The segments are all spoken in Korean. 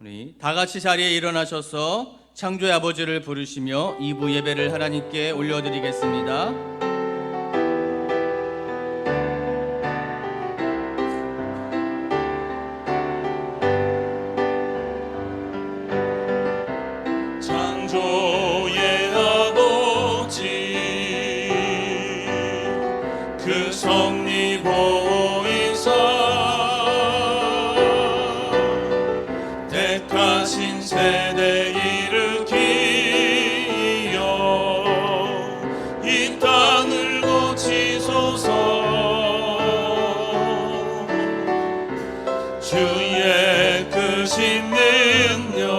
우리 다 같이 자리에 일어나셔서 창조의 아버지를 부르시며 2부 예배를 하나님께 올려드리겠습니다. 창조의 아버지 그 섭리 보이사 택하신 세대 일으키어 이 땅을 고치소서. 주의 크신 능력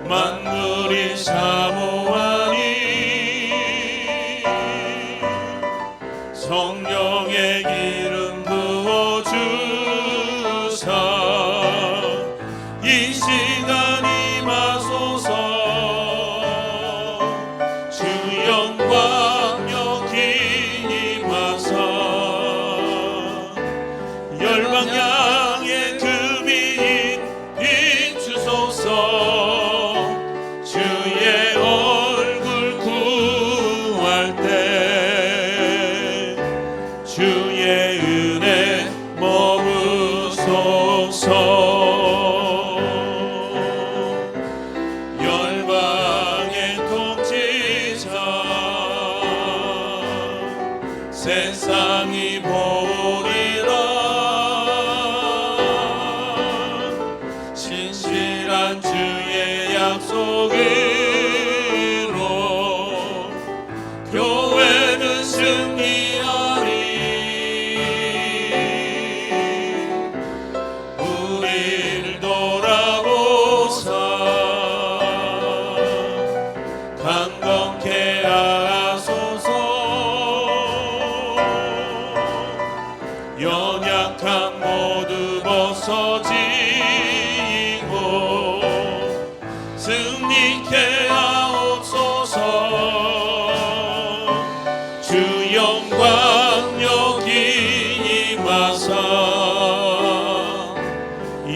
만물이 사모하니 성령의 기름 부어주사 이 시간 임하소서. 주 영광 여기 임하사 열방 향해 금인 비추소서. 주의 얼굴 구할 때 주의 은혜 머무소서. 열방의 통치자 세상이 보리라. 신실한 주의 약속으로 교회는 승리하리. 우리를 돌아보사 강건케 하소서. 연약한 모두 벗어지고 승리케 하옵소서. 주 영광 여기 임하사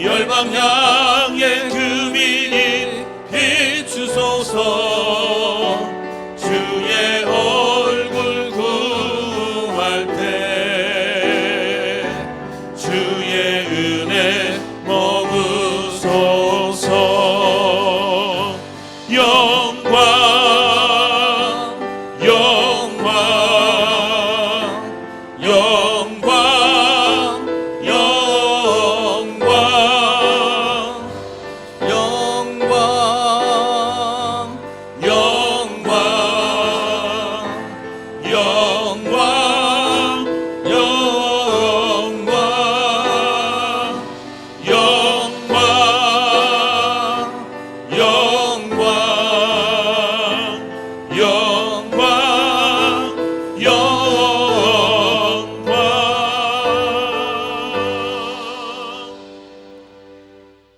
열방 향해 금인이 비추소서. 주의 얼굴 구할 때 주의 은혜 머무소서. 영광 영광 영광 영광 영광 영광 영광 영광 영광 영광 영광 영광.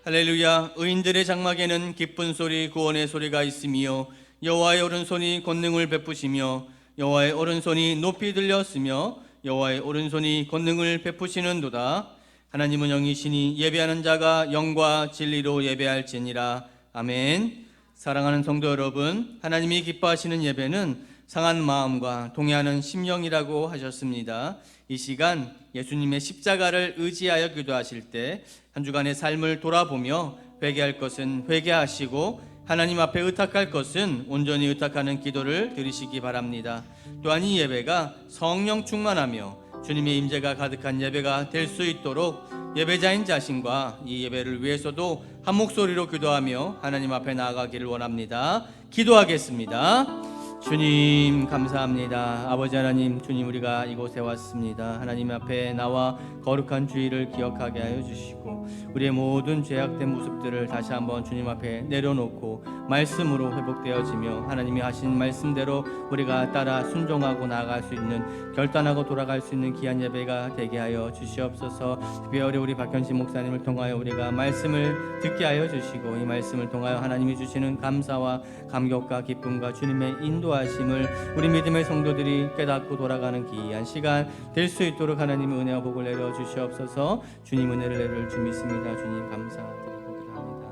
할렐루야. 의인들의 장막에는 기쁜 소리 구원의 소리가 있으며 여호와의 오른손이 권능을 베푸시며 여호와의 오른손이 높이 들렸으며 여호와의 오른손이 권능을 베푸시는도다. 하나님은 영이시니 예배하는 자가 영과 진리로 예배할지니라. 아멘. 사랑하는 성도 여러분, 하나님이 기뻐하시는 예배는 상한 마음과 동의하는 심령이라고 하셨습니다. 이 시간 예수님의 십자가를 의지하여 기도하실 때 한 주간의 삶을 돌아보며 회개할 것은 회개하시고 하나님 앞에 의탁할 것은 온전히 의탁하는 기도를 드리시기 바랍니다. 또한 이 예배가 성령 충만하며 주님의 임재가 가득한 예배가 될 수 있도록 예배자인 자신과 이 예배를 위해서도 한 목소리로 기도하며 하나님 앞에 나아가기를 원합니다. 기도하겠습니다. 주님 감사합니다. 아버지 하나님, 주님, 우리가 이곳에 왔습니다. 하나님 앞에 나와 거룩한 주의를 기억하게 하여 주시고 우리의 모든 죄악된 모습들을 다시 한번 주님 앞에 내려놓고 말씀으로 회복되어지며 하나님이 하신 말씀대로 우리가 따라 순종하고 나아갈 수 있는, 결단하고 돌아갈 수 있는 귀한 예배가 되게 하여 주시옵소서. 특별히 우리 박현신 목사님을 통하여 우리가 말씀을 듣게 하여 주시고 이 말씀을 통하여 하나님이 주시는 감사와 감격과 기쁨과 주님의 인도 인도하심을 우리 믿음의 성도들이 깨닫고 돌아가는 기이한 시간 될 수 있도록 하나님의 은혜와 복을 내려 주시옵소서. 주님 은혜를 내릴 줄 믿습니다. 주님 감사드리고 기도합니다.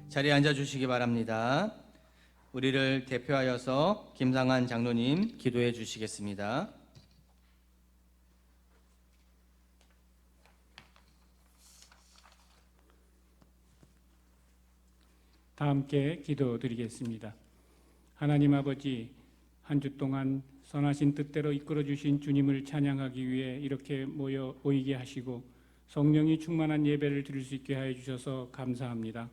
자리에 앉아 주시기 바랍니다. 우리를 대표하여서 김상한 장로님 기도해 주시겠습니다. 다 함께 기도드리겠습니다. 하나님 아버지, 한 주 동안 선하신 뜻대로 이끌어 주신 주님을 찬양하기 위해 이렇게 모이게 하시고 성령이 충만한 예배를 드릴 수 있게 하여 주셔서 감사합니다.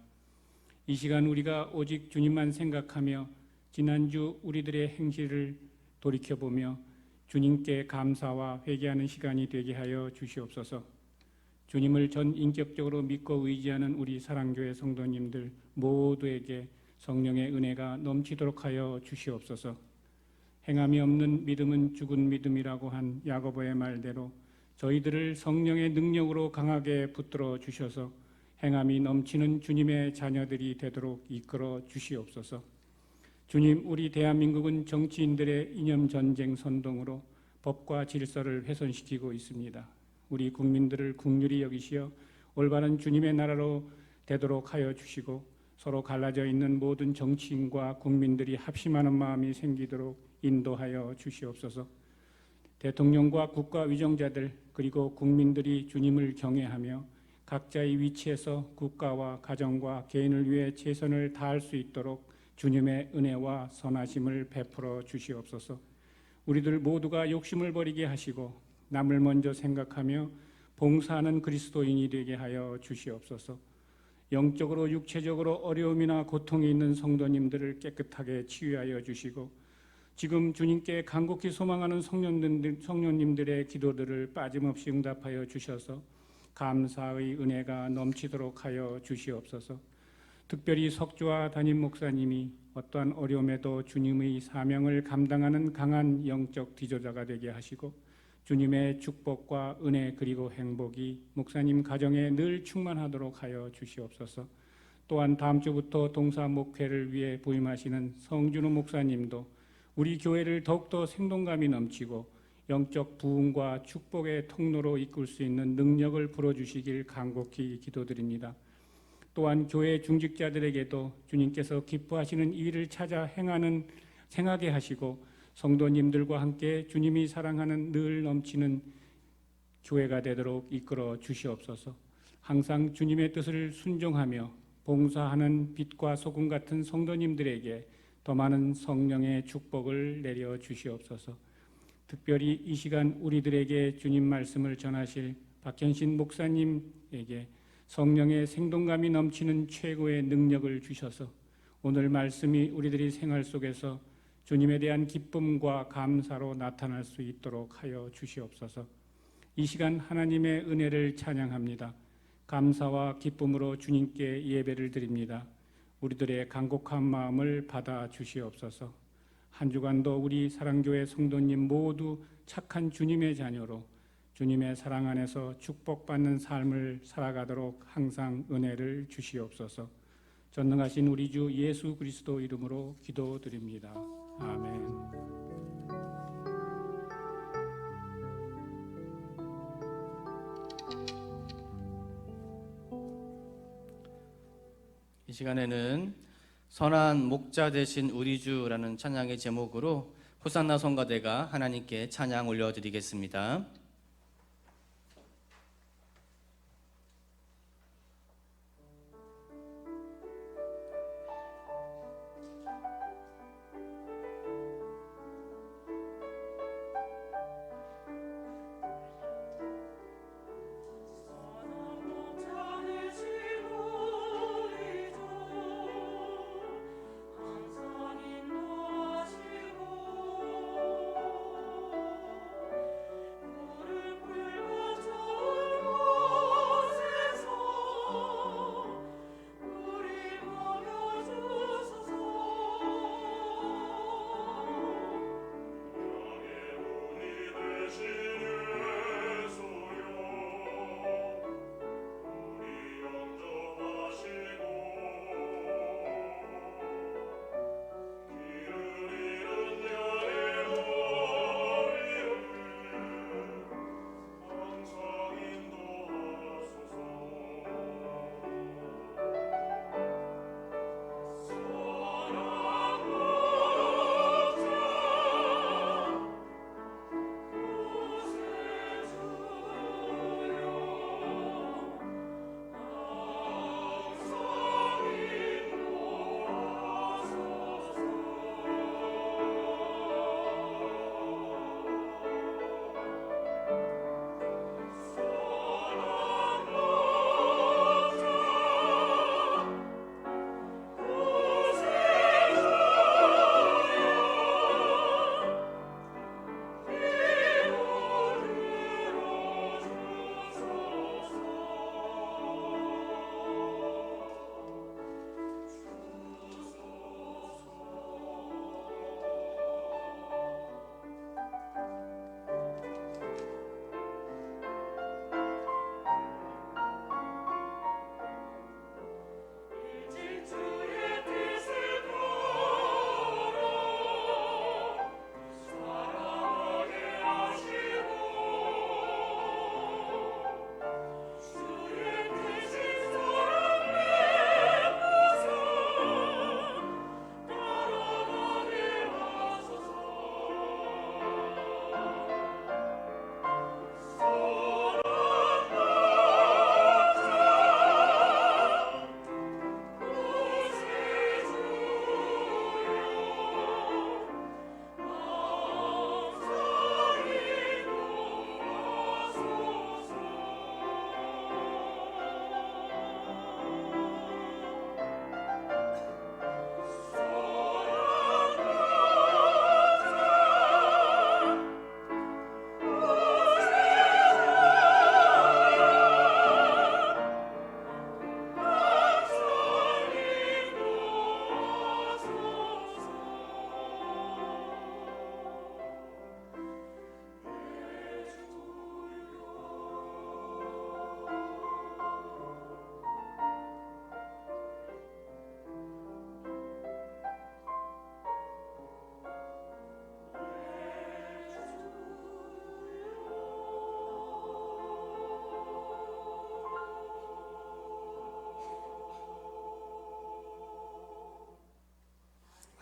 이 시간 우리가 오직 주님만 생각하며 지난주 우리들의 행실을 돌이켜보며 주님께 감사와 회개하는 시간이 되게 하여 주시옵소서. 주님을 전 인격적으로 믿고 의지하는 우리 사랑교회 성도님들 모두에게 성령의 은혜가 넘치도록 하여 주시옵소서. 행함이 없는 믿음은 죽은 믿음이라고 한 야고보의 말대로 저희들을 성령의 능력으로 강하게 붙들어 주셔서 행함이 넘치는 주님의 자녀들이 되도록 이끌어 주시옵소서. 주님, 우리 대한민국은 정치인들의 이념 전쟁 선동으로 법과 질서를 훼손시키고 있습니다. 우리 국민들을 긍휼히 여기시어 올바른 주님의 나라로 되도록 하여 주시고 서로 갈라져 있는 모든 정치인과 국민들이 합심하는 마음이 생기도록 인도하여 주시옵소서. 대통령과 국가 위정자들 그리고 국민들이 주님을 경외하며 각자의 위치에서 국가와 가정과 개인을 위해 최선을 다할 수 있도록 주님의 은혜와 선하심을 베풀어 주시옵소서. 우리들 모두가 욕심을 버리게 하시고 남을 먼저 생각하며 봉사하는 그리스도인이 되게 하여 주시옵소서. 영적으로 육체적으로 어려움이나 고통이 있는 성도님들을 깨끗하게 치유하여 주시고 지금 주님께 간곡히 소망하는 성령님들의 기도들을 빠짐없이 응답하여 주셔서 감사의 은혜가 넘치도록 하여 주시옵소서. 특별히 석주와 담임 목사님이 어떠한 어려움에도 주님의 사명을 감당하는 강한 영적 지도자가 되게 하시고 주님의 축복과 은혜 그리고 행복이 목사님 가정에 늘 충만하도록 하여 주시옵소서. 또한 다음 주부터 동사 목회를 위해 부임하시는 성준우 목사님도 우리 교회를 더욱더 생동감이 넘치고 영적 부흥과 축복의 통로로 이끌 수 있는 능력을 불어주시길 간곡히 기도드립니다. 또한 교회 중직자들에게도 주님께서 기뻐하시는 일을 찾아 행하게 하시고 성도님들과 함께 주님이 사랑하는 늘 넘치는 교회가 되도록 이끌어 주시옵소서. 항상 주님의 뜻을 순종하며 봉사하는 빛과 소금 같은 성도님들에게 더 많은 성령의 축복을 내려 주시옵소서. 특별히 이 시간 우리들에게 주님 말씀을 전하실 박현신 목사님에게 성령의 생동감이 넘치는 최고의 능력을 주셔서 오늘 말씀이 우리들의 생활 속에서 주님에 대한 기쁨과 감사로 나타날 수 있도록 하여 주시옵소서. 이 시간 하나님의 은혜를 찬양합니다. 감사와 기쁨으로 주님께 예배를 드립니다. 우리들의 간곡한 마음을 받아 주시옵소서. 한 주간도 우리 사랑교회 성도님 모두 착한 주님의 자녀로 주님의 사랑 안에서 축복받는 삶을 살아가도록 항상 은혜를 주시옵소서. 전능하신 우리 주 예수 그리스도 이름으로 기도드립니다. 아멘. 이 시간에는 선한 목자 되신 우리 주라는 찬양의 제목으로 호산나 성가대가 하나님께 찬양 올려드리겠습니다. 항상 인도하시고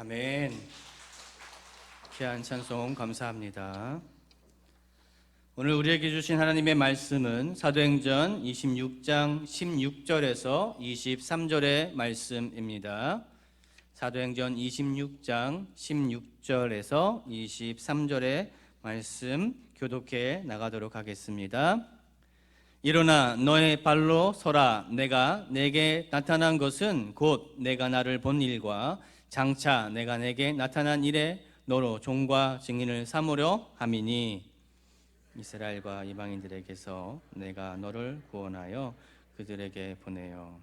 아멘. 귀한 찬송 감사합니다. 오늘 우리에게 주신 하나님의 말씀은 사도행전 26장 16절에서 23절의 말씀입니다. 사도행전 26장 16절에서 23절의 말씀 교독해 나가도록 하겠습니다. 일어나 너의 발로 서라. 내가 내게 나타난 것은 곧 내가 나를 본 일과 장차 내가 내게 나타난 일에 너로 종과 증인을 삼으려 함이니 이스라엘과 이방인들에게서 내가 너를 구원하여 그들에게 보내요.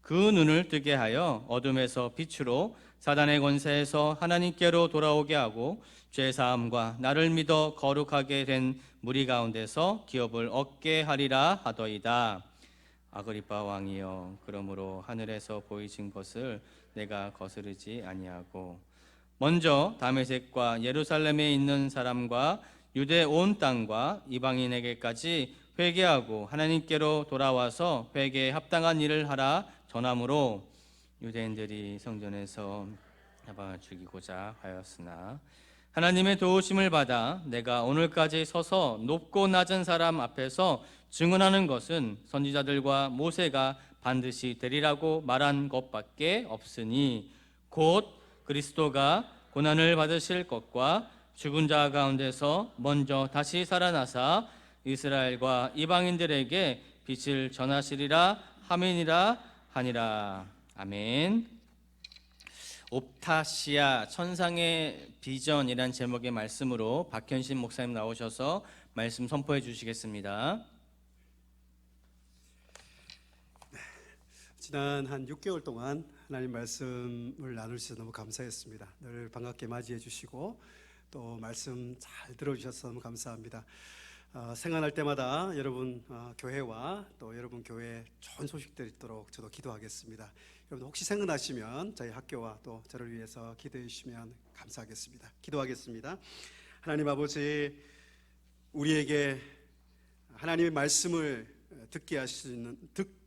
그 눈을 뜨게 하여 어둠에서 빛으로 사단의 권세에서 하나님께로 돌아오게 하고 죄사함과 나를 믿어 거룩하게 된 무리 가운데서 기업을 얻게 하리라 하더이다. 아그리빠 왕이여, 그러므로 하늘에서 보이신 것을 내가 거스르지 아니하고 먼저 다메섹과 예루살렘에 있는 사람과 유대 온 땅과 이방인에게까지 회개하고 하나님께로 돌아와서 회개에 합당한 일을 하라 전함으로 유대인들이 성전에서 잡아 죽이고자 하였으나 하나님의 도우심을 받아 내가 오늘까지 서서 높고 낮은 사람 앞에서 증언하는 것은 선지자들과 모세가 반드시 되리라고 말한 것밖에 없으니 곧 그리스도가 고난을 받으실 것과 죽은 자 가운데서 먼저 다시 살아나사 이스라엘과 이방인들에게 빛을 전하시리라 함이니라 하니라. 아멘. 옵타시아 천상의 비전이란 제목의 말씀으로 박현신 목사님 나오셔서 말씀 선포해 주시겠습니다. 지난 한 6개월 동안 하나님 말씀을 나눌 수 있어서 너무 감사했습니다. 늘 반갑게 맞이해 주시고 또 말씀 잘 들어주셔서 너무 감사합니다. 생각날 때마다 여러분 교회와 또 여러분 교회에 좋은 소식들이 있도록 저도 기도하겠습니다. 여러분 혹시 생각나시면 저희 학교와 또 저를 위해서 기도해 주시면 감사하겠습니다. 기도하겠습니다. 하나님 아버지, 우리에게 하나님의 말씀을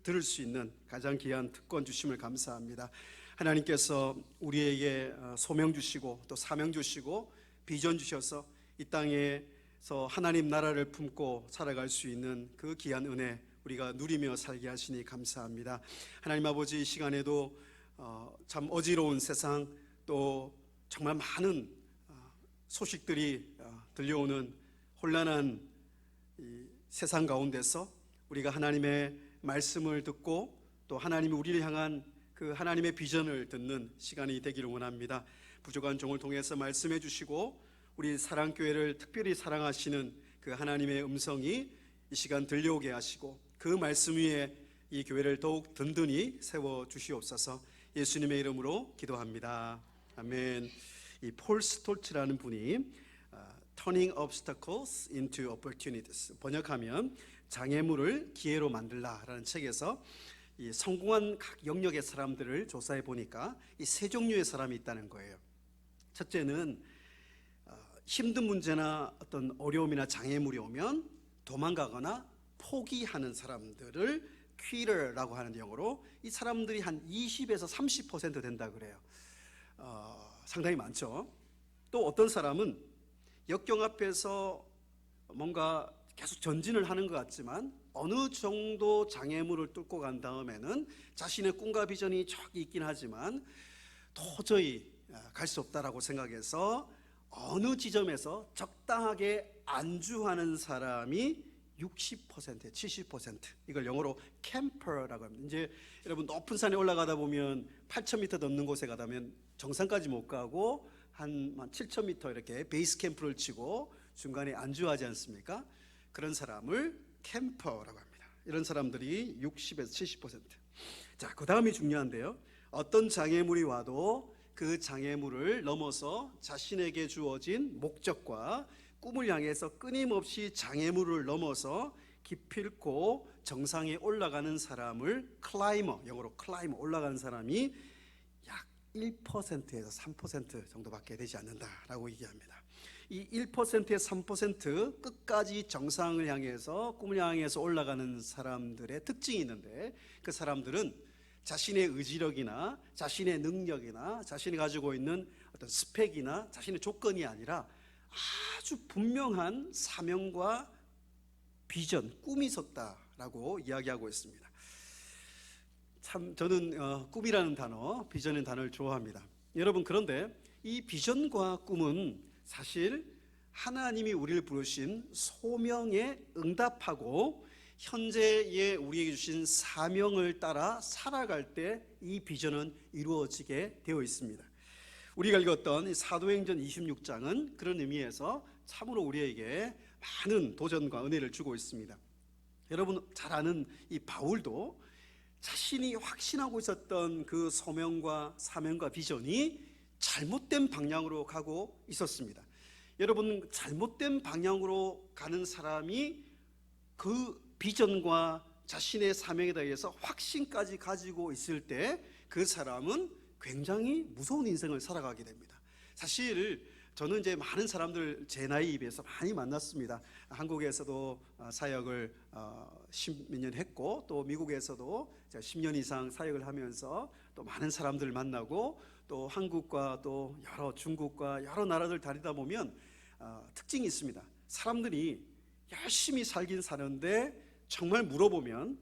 들을 수 있는 가장 귀한 특권 주심을 감사합니다. 하나님께서 우리에게 소명 주시고 또 사명 주시고 비전 주셔서 이 땅에서 하나님 나라를 품고 살아갈 수 있는 그 귀한 은혜 우리가 누리며 살게 하시니 감사합니다. 하나님 아버지, 이 시간에도 참 어지러운 세상 또 정말 많은 소식들이 들려오는 혼란한 이 세상 가운데서 우리가 하나님의 말씀을 듣고 또 하나님이 우리를 향한 그 하나님의 비전을 듣는 시간이 되기를 원합니다. 부족한 종을 통해서 말씀해 주시고 우리 사랑교회를 특별히 사랑하시는 그 하나님의 음성이 이 시간 들려오게 하시고 그 말씀 위에 이 교회를 더욱 든든히 세워 주시옵소서. 예수님의 이름으로 기도합니다. 아멘. 이 폴 스톨츠라는 분이 Turning Obstacles into Opportunities, 번역하면 장애물을 기회로 만들라라는 책에서 이 성공한 각 영역의 사람들을 조사해 보니까 이 세 종류의 사람이 있다는 거예요. 첫째는 힘든 문제나 어떤 어려움이나 장애물이 오면 도망가거나 포기하는 사람들을 quitter라고 하는 영어로 이 사람들이 한 20에서 30% 된다 그래요. 상당히 많죠. 또 어떤 사람은 역경 앞에서 뭔가 계속 전진을 하는 것 같지만 어느 정도 장애물을 뚫고 간 다음에는 자신의 꿈과 비전이 저기 있긴 하지만 도저히 갈 수 없다라고 생각해서 어느 지점에서 적당하게 안주하는 사람이 60%, 70%, 이걸 영어로 캠퍼라고 합니다. 이제 여러분 높은 산에 올라가다 보면 8,000m 넘는 곳에 가다 보면 정상까지 못 가고 한 7,000m 이렇게 베이스 캠프를 치고 중간에 안주하지 않습니까? 그런 사람을 캠퍼라고 합니다. 이런 사람들이 60에서 70%. 자, 그 다음이 중요한데요. 어떤 장애물이 와도 그 장애물을 넘어서 자신에게 주어진 목적과 꿈을 향해서 끊임없이 장애물을 넘어서 기필코 정상에 올라가는 사람을 클라이머, 영어로 클라이머, 올라가는 사람이 약 1%에서 3% 정도밖에 되지 않는다라고 얘기합니다. 이 1%에서 3% 끝까지 정상을 향해서 꿈을 향해서 올라가는 사람들의 특징이 있는데 그 사람들은 자신의 의지력이나 자신의 능력이나 자신이 가지고 있는 어떤 스펙이나 자신의 조건이 아니라 아주 분명한 사명과 비전, 꿈이 있었다라고 이야기하고 있습니다. 참 저는 꿈이라는 단어, 비전이라는 단어를 좋아합니다. 여러분, 그런데 이 비전과 꿈은 사실 하나님이 우리를 부르신 소명에 응답하고 현재의 우리에게 주신 사명을 따라 살아갈 때 이 비전은 이루어지게 되어 있습니다. 우리가 읽었던 사도행전 26장은 그런 의미에서 참으로 우리에게 많은 도전과 은혜를 주고 있습니다. 여러분 잘 아는 이 바울도 자신이 확신하고 있었던 그 소명과 사명과 비전이 잘못된 방향으로 가고 있었습니다. 여러분, 잘못된 방향으로 가는 사람이 그 비전과 자신의 사명에 대해서 확신까지 가지고 있을 때 그 사람은 굉장히 무서운 인생을 살아가게 됩니다. 사실 저는 이제 많은 사람들 제 나이에 비해서 많이 만났습니다. 한국에서도 사역을 10몇 년 했고, 또 미국에서도 10년 이상 사역을 하면서 또 많은 사람들 만나고, 또 한국과 또 여러 중국과 여러 나라들 다니다 보면 특징이 있습니다. 사람들이 열심히 살긴 사는데 정말 물어보면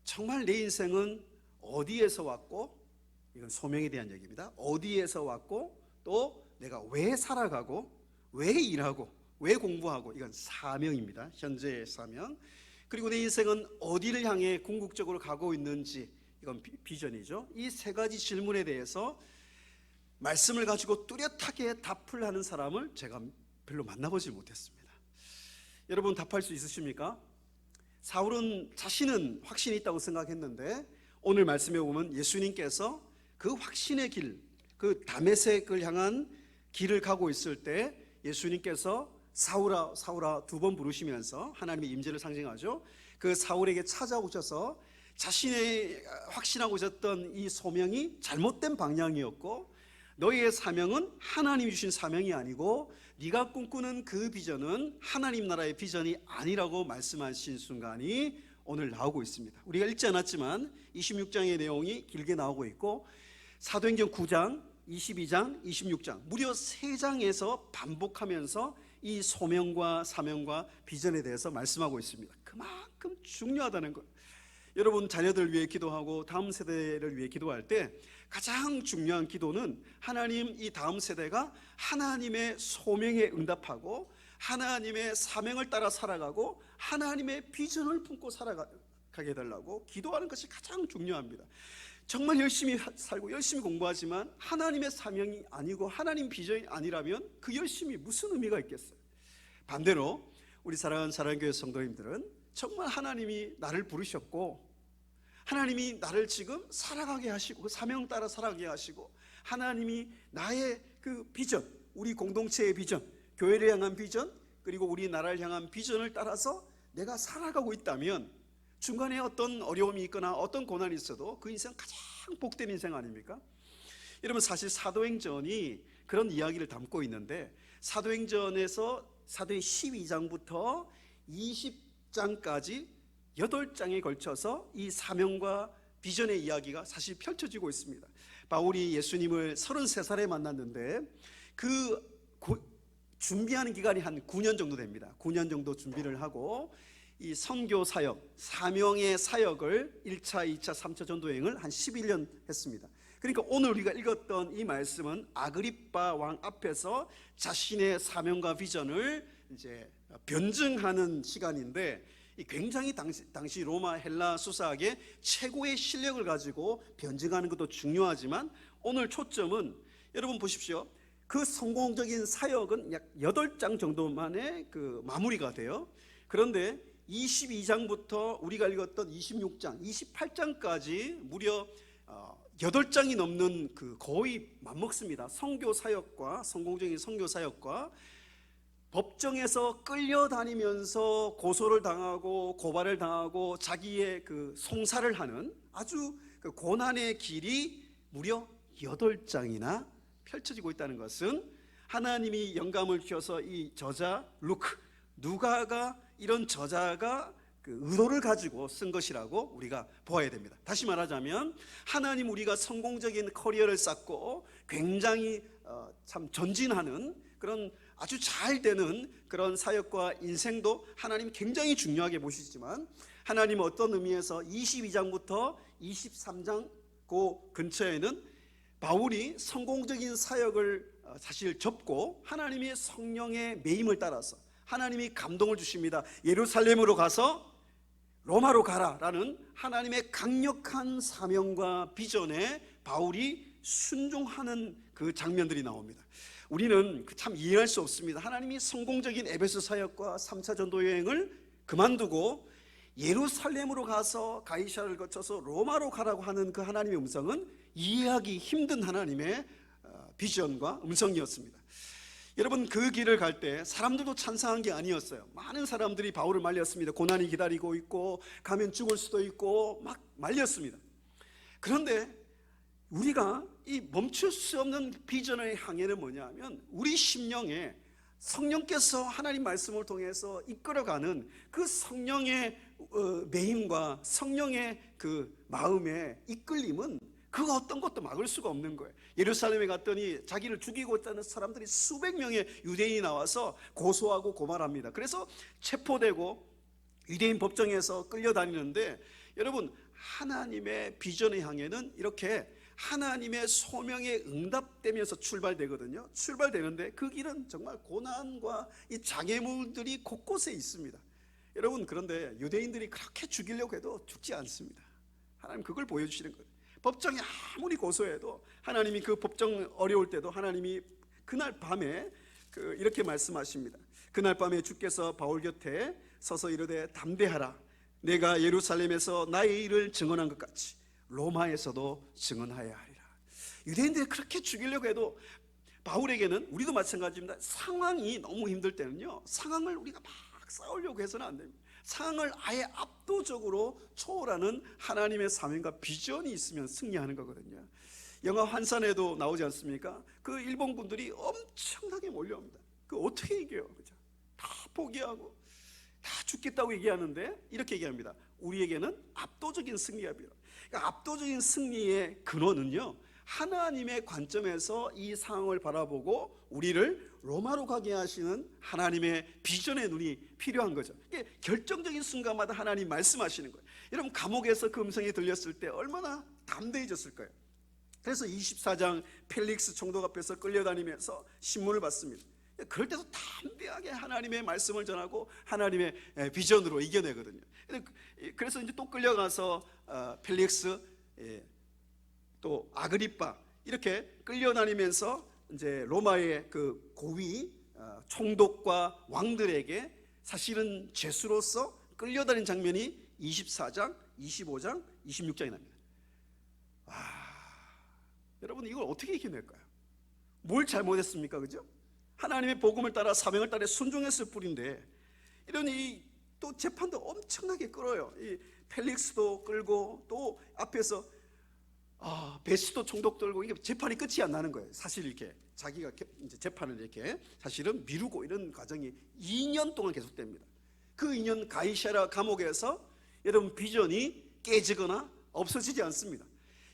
정말 내 인생은 어디에서 왔고, 이건 소명에 대한 얘기입니다. 어디에서 왔고, 또 내가 왜 살아가고, 왜 일하고, 왜 공부하고, 이건 사명입니다. 현재의 사명. 그리고 내 인생은 어디를 향해 궁극적으로 가고 있는지, 이건 비전이죠. 이 세 가지 질문에 대해서 말씀을 가지고 뚜렷하게 답을 하는 사람을 제가 별로 만나보지 못했습니다. 여러분 답할 수 있으십니까? 사울은 자신은 확신이 있다고 생각했는데 오늘 말씀에 보면 예수님께서 그 확신의 길, 그 다메섹을 향한 길을 가고 있을 때 예수님께서 사울아 사울아 두 번 부르시면서 하나님의 임재를 상징하죠. 그 사울에게 찾아오셔서 자신의 확신하고 있었던 이 소명이 잘못된 방향이었고, 너희의 사명은 하나님이 주신 사명이 아니고 네가 꿈꾸는 그 비전은 하나님 나라의 비전이 아니라고 말씀하신 순간이 오늘 나오고 있습니다. 우리가 읽지 않았지만 26장의 내용이 길게 나오고 있고, 사도행전 9장, 22장, 26장 무려 3장에서 반복하면서 이 소명과 사명과 비전에 대해서 말씀하고 있습니다. 그만큼 중요하다는 것. 여러분 자녀들을 위해 기도하고 다음 세대를 위해 기도할 때 가장 중요한 기도는 하나님, 이 다음 세대가 하나님의 소명에 응답하고 하나님의 사명을 따라 살아가고 하나님의 비전을 품고 살아가게 해달라고 기도하는 것이 가장 중요합니다. 정말 열심히 살고 열심히 공부하지만 하나님의 사명이 아니고 하나님 비전이 아니라면 그 열심이 무슨 의미가 있겠어요? 반대로 우리 사랑하는 사랑교회 성도님들은 정말 하나님이 나를 부르셨고 하나님이 나를 지금 살아가게 하시고 그 사명 따라 살아가게 하시고 하나님이 나의 그 비전, 우리 공동체의 비전, 교회를 향한 비전, 그리고 우리 나라를 향한 비전을 따라서 내가 살아가고 있다면 중간에 어떤 어려움이 있거나 어떤 고난이 있어도 그 인생 가장 복된 인생 아닙니까? 여러분 사실 사도행전이 그런 이야기를 담고 있는데 사도행전에서 사도행 12장부터 20장까지 8장에 걸쳐서 이 사명과 비전의 이야기가 사실 펼쳐지고 있습니다. 바울이 예수님을 33살에 만났는데 그 준비하는 기간이 한 9년 정도 됩니다. 9년 정도 준비를 하고 이 선교 사역, 사명의 사역을 1차, 2차, 3차 전도여행을 한 11년 했습니다. 그러니까 오늘 우리가 읽었던 이 말씀은 아그리빠 왕 앞에서 자신의 사명과 비전을 이제 변증하는 시간인데 굉장히 당시 로마 헬라 수사학의 최고의 실력을 가지고 변증하는 것도 중요하지만 오늘 초점은 여러분 보십시오. 그 성공적인 사역은 약 8장 정도만에 그 마무리가 돼요. 그런데 22장부터 우리가 읽었던 26장, 28장까지 무려 8장이 넘는 그 거의 맞먹습니다. 선교 사역과 성공적인 선교 사역과 법정에서 끌려다니면서 고소를 당하고 고발을 당하고 자기의 그 송사를 하는 아주 그 고난의 길이 무려 8장이나 펼쳐지고 있다는 것은 하나님이 영감을 주셔서 이 저자 누가가 이런 저자가 그 의도를 가지고 쓴 것이라고 우리가 보아야 됩니다. 다시 말하자면 하나님 우리가 성공적인 커리어를 쌓고 굉장히 참 전진하는 그런 아주 잘 되는 그런 사역과 인생도 하나님 굉장히 중요하게 보시지만, 하나님은 어떤 의미에서 22장부터 23장 그 근처에는 바울이 성공적인 사역을 사실 접고 하나님의 성령의 매임을 따라서 하나님이 감동을 주십니다. 예루살렘으로 가서 로마로 가라라는 하나님의 강력한 사명과 비전에 바울이 순종하는 그 장면들이 나옵니다. 우리는 참 이해할 수 없습니다. 하나님이 성공적인 에베소 사역과 3차 전도 여행을 그만두고 예루살렘으로 가서 가이사를 거쳐서 로마로 가라고 하는 그 하나님의 음성은 이해하기 힘든 하나님의 비전과 음성이었습니다. 여러분, 그 길을 갈 때 사람들도 찬성한 게 아니었어요. 많은 사람들이 바울을 말렸습니다. 고난이 기다리고 있고 가면 죽을 수도 있고 막 말렸습니다. 그런데 우리가 이 멈출 수 없는 비전의 항해는 뭐냐면, 우리 심령에 성령께서 하나님 말씀을 통해서 이끌어가는 그 성령의 매임과 성령의 그 마음의 이끌림은 그 어떤 것도 막을 수가 없는 거예요. 예루살렘에 갔더니 자기를 죽이고 있다는 사람들이 수백 명의 유대인이 나와서 고소하고 고발합니다. 그래서 체포되고 유대인 법정에서 끌려다니는데, 여러분, 하나님의 비전의 향해는 이렇게 하나님의 소명에 응답되면서 출발되거든요. 출발되는데 그 길은 정말 고난과 이 장애물들이 곳곳에 있습니다. 여러분, 그런데 유대인들이 그렇게 죽이려고 해도 죽지 않습니다. 하나님 그걸 보여주시는 거예요. 법정에 아무리 고소해도 하나님이 그 법정 어려울 때도 하나님이 그날 밤에 이렇게 말씀하십니다. 그날 밤에 주께서 바울 곁에 서서 이르되 담대하라. 내가 예루살렘에서 나의 일을 증언한 것 같이 로마에서도 증언하여야 하리라. 유대인들이 그렇게 죽이려고 해도 바울에게는, 우리도 마찬가지입니다. 상황이 너무 힘들 때는요, 상황을 우리가 막 싸우려고 해서는 안 됩니다. 상황을 아예 압도적으로 초월하는 하나님의 사명과 비전이 있으면 승리하는 거거든요. 영화 환산에도 나오지 않습니까? 그 일본 군들이 엄청나게 몰려옵니다. 그 어떻게 이겨요? 그죠? 다 포기하고 다 죽겠다고 얘기하는데 이렇게 얘기합니다. 우리에게는 압도적인 승리가 필요합니다. 그러니까 압도적인 승리의 근원은요, 하나님의 관점에서 이 상황을 바라보고 우리를 로마로 가게 하시는 하나님의 비전의 눈이 필요한 거죠. 이게 결정적인 순간마다 하나님 말씀하시는 거예요. 여러분, 감옥에서 그 음성이 들렸을 때 얼마나 담대해졌을 거예요. 그래서 24장 펠릭스 총독 앞에서 끌려다니면서 신문을 받습니다. 그럴 때도 담대하게 하나님의 말씀을 전하고 하나님의 비전으로 이겨내거든요. 그래서 이제 또 끌려가서 펠릭스, 또 아그리빠, 이렇게 끌려다니면서 이제 로마의 그 고위 총독과 왕들에게 사실은 죄수로서 끌려다닌 장면이 24장, 25장, 26장이 납니다. 여러분, 이걸 어떻게 이겨낼까요? 뭘 잘못했습니까? 그죠? 하나님의 복음을 따라 사명을 따라 순종했을 뿐인데, 이런 또 재판도 엄청나게 끌어요. 이 펠릭스도 끌고 또 앞에서 베스도 총독 들고, 이게 재판이 끝이 안 나는 거예요. 사실 이렇게 자기가 이제 재판을 이렇게 사실은 미루고 이런 과정이 2년 동안 계속됩니다. 그 2년 가이사랴 감옥에서 여러분 비전이 깨지거나 없어지지 않습니다.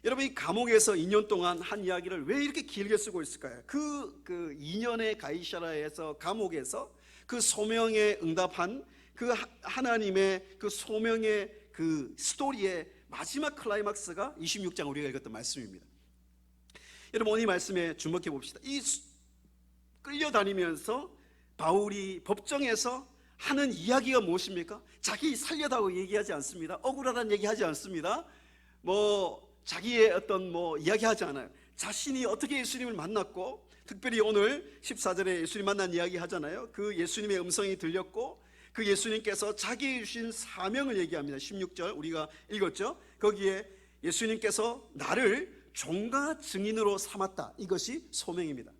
여러분, 이 감옥에서 2년 동안 한 이야기를 왜 이렇게 길게 쓰고 있을까요? 그 2년의 가이사랴에서 감옥에서 그 소명에 응답한 그 하나님의 그 소명의 그 스토리의 마지막 클라이막스가 26장 우리가 읽었던 말씀입니다. 여러분, 오늘 이 말씀에 주목해 봅시다. 이 끌려다니면서 바울이 법정에서 하는 이야기가 무엇입니까? 자기 살려다고 얘기하지 않습니다. 억울하다는 얘기하지 않습니다. 자기의 어떤 이야기하지 않아요. 자신이 어떻게 예수님을 만났고, 특별히 오늘 14절에 예수님 만난 이야기 하잖아요. 그 예수님의 음성이 들렸고 그 예수님께서 자기 주신 사명을 얘기합니다. 16절 우리가 읽었죠. 거기에 예수님께서 나를 종과 증인으로 삼았다. 이것이 소명입니다.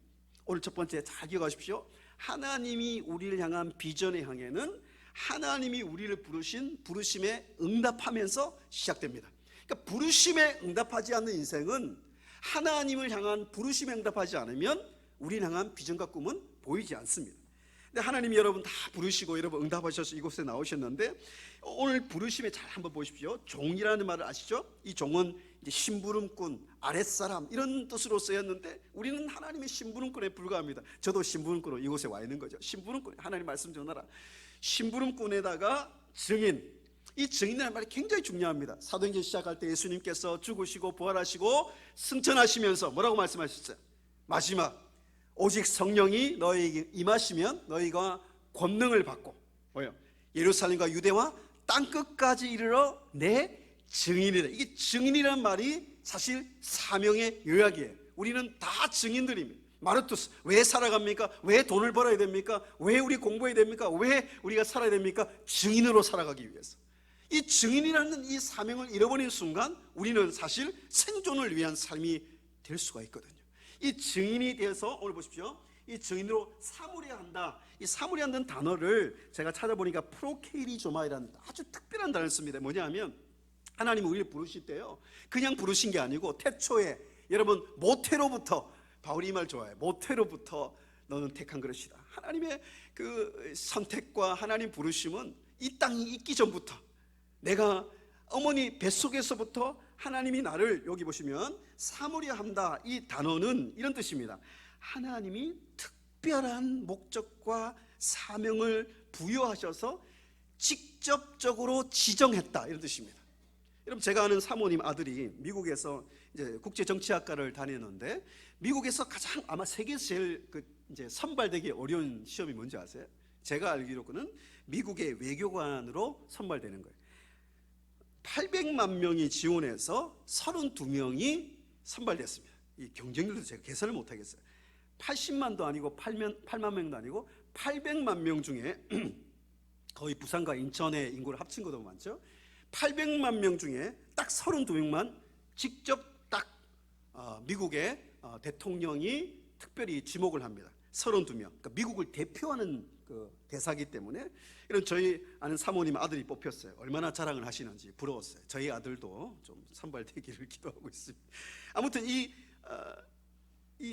오늘 첫 번째 잘 기억하십시오. 하나님이 우리를 향한 비전의 향해는 하나님이 우리를 부르신 부르심에 응답하면서 시작됩니다. 그러니까 부르심에 응답하지 않는 인생은, 하나님을 향한 부르심에 응답하지 않으면 우리를 향한 비전과 꿈은 보이지 않습니다. 근데 하나님이 여러분 다 부르시고 여러분 응답하셔서 이곳에 나오셨는데, 오늘 부르심에 잘 한번 보십시오. 종이라는 말을 아시죠? 이 종은 이제 심부름꾼, 아랫사람 이런 뜻으로 쓰였는데 우리는 하나님의 심부름꾼에 불과합니다. 저도 심부름꾼으로 이곳에 와 있는 거죠. 심부름꾼, 하나님 말씀 전하라. 심부름꾼에다가 증인, 이 증인이라는 말이 굉장히 중요합니다. 사도행전 시작할 때 예수님께서 죽으시고 부활하시고 승천하시면서 뭐라고 말씀하셨어요? 마지막 오직 성령이 너희에게 임하시면 너희가 권능을 받고 뭐요? 예루살렘과 유대와 땅끝까지 이르러 내 증인이라. 이게 증인이란 말이 사실 사명의 요약이에요. 우리는 다 증인들입니다. 마르투스, 왜 살아갑니까? 왜 돈을 벌어야 됩니까? 왜 우리 공부해야 됩니까? 왜 우리가 살아야 됩니까? 증인으로 살아가기 위해서. 이 증인이라는 이 사명을 잃어버린 순간 우리는 사실 생존을 위한 삶이 될 수가 있거든요. 이 증인이 되어서 오늘 보십시오. 이 증인으로 삼으려 한다. 이 삼으려 한다는 단어를 제가 찾아보니까 프로케이리조마이라는 아주 특별한 단어를 씁니다. 뭐냐면 하나님이 우리를 부르실 때요, 그냥 부르신 게 아니고 태초에 여러분 모태로부터, 바울이 이 말 좋아해요. 모태로부터 너는 택한 그릇이다. 하나님의 그 선택과 하나님 부르심은 이 땅이 있기 전부터, 내가 어머니 뱃속에서부터 하나님이 나를, 여기 보시면 삼으려 한다, 이 단어는 이런 뜻입니다. 하나님이 특별한 목적과 사명을 부여하셔서 직접적으로 지정했다, 이런 뜻입니다. 여러분, 제가 아는 사모님 아들이 미국에서 이제 국제정치학과를 다녔는데, 미국에서 가장 아마 세계에서 제일 이제 선발되기 어려운 시험이 뭔지 아세요? 제가 알기로는 미국의 외교관으로 선발되는 거예요. 800만 명이 지원해서 32명이 선발됐습니다. 이 경쟁률도 제가 계산을 못 하겠어요. 80만도 아니고 8만 명도 아니고 800만 명 중에 거의 부산과 인천의 인구를 합친 것도 많죠. 800만 명 중에 딱 32명만 직접 딱 미국의 대통령이 특별히 지목을 합니다. 32명. 그러니까 미국을 대표하는 그 대사기 때문에 이런 저희 아는 사모님 아들이 뽑혔어요. 얼마나 자랑을 하시는지 부러웠어요. 저희 아들도 좀 선발되기를 기도하고 있습니다. 아무튼 이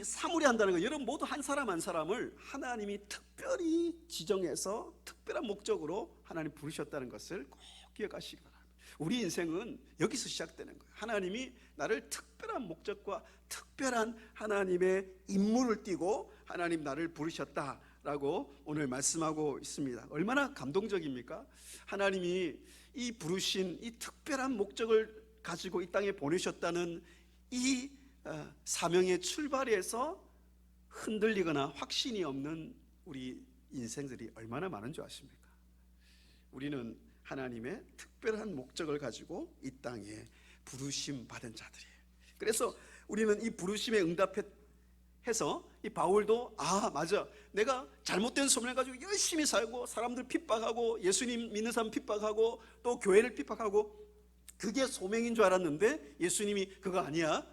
삼으려 한다는 거, 여러분 모두 한 사람 한 사람을 하나님이 특별히 지정해서 특별한 목적으로 하나님 부르셨다는 것을 꼭 기억하시기 바랍니다. 우리 인생은 여기서 시작되는 거예요. 하나님이 나를 특별한 목적과 특별한 하나님의 임무를 띠고 하나님 나를 부르셨다라고 오늘 말씀하고 있습니다. 얼마나 감동적입니까? 하나님이 이 부르신 이 특별한 목적을 가지고 이 땅에 보내셨다는 이 사명의 출발에서 흔들리거나 확신이 없는 우리 인생들이 얼마나 많은 줄 아십니까? 우리는 하나님의 특별한 목적을 가지고 이 땅에 부르심 받은 자들이에요. 그래서 우리는 이 부르심에 응답해서 이 바울도 맞아, 내가 잘못된 소명을 가지고 열심히 살고 사람들 핍박하고 예수님 믿는 사람 핍박하고 또 교회를 핍박하고 그게 소명인 줄 알았는데 예수님이 그거 아니야,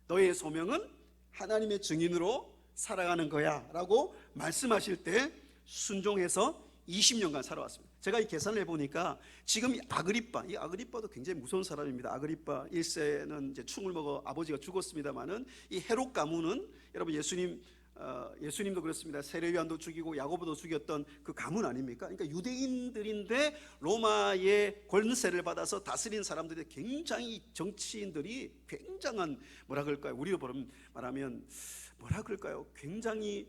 너의 소명은 하나님의 증인으로 살아가는 거야 라고 말씀하실 때 순종해서 20년간 살아왔습니다. 제가 이 계산을 해보니까 지금 이 아그리빠도 굉장히 무서운 사람입니다. 아그리빠 1세는 이제 충을 먹어 아버지가 죽었습니다만은 이 헤롯 가문은 여러분 예수님도 그렇습니다. 세례요한도 죽이고 야고보도 죽였던 그 가문 아닙니까? 그러니까 유대인들인데 로마의 권세를 받아서 다스린 사람들이 굉장히 정치인들이 굉장한 뭐라 그럴까요? 우리로 말하면 뭐라 그럴까요? 굉장히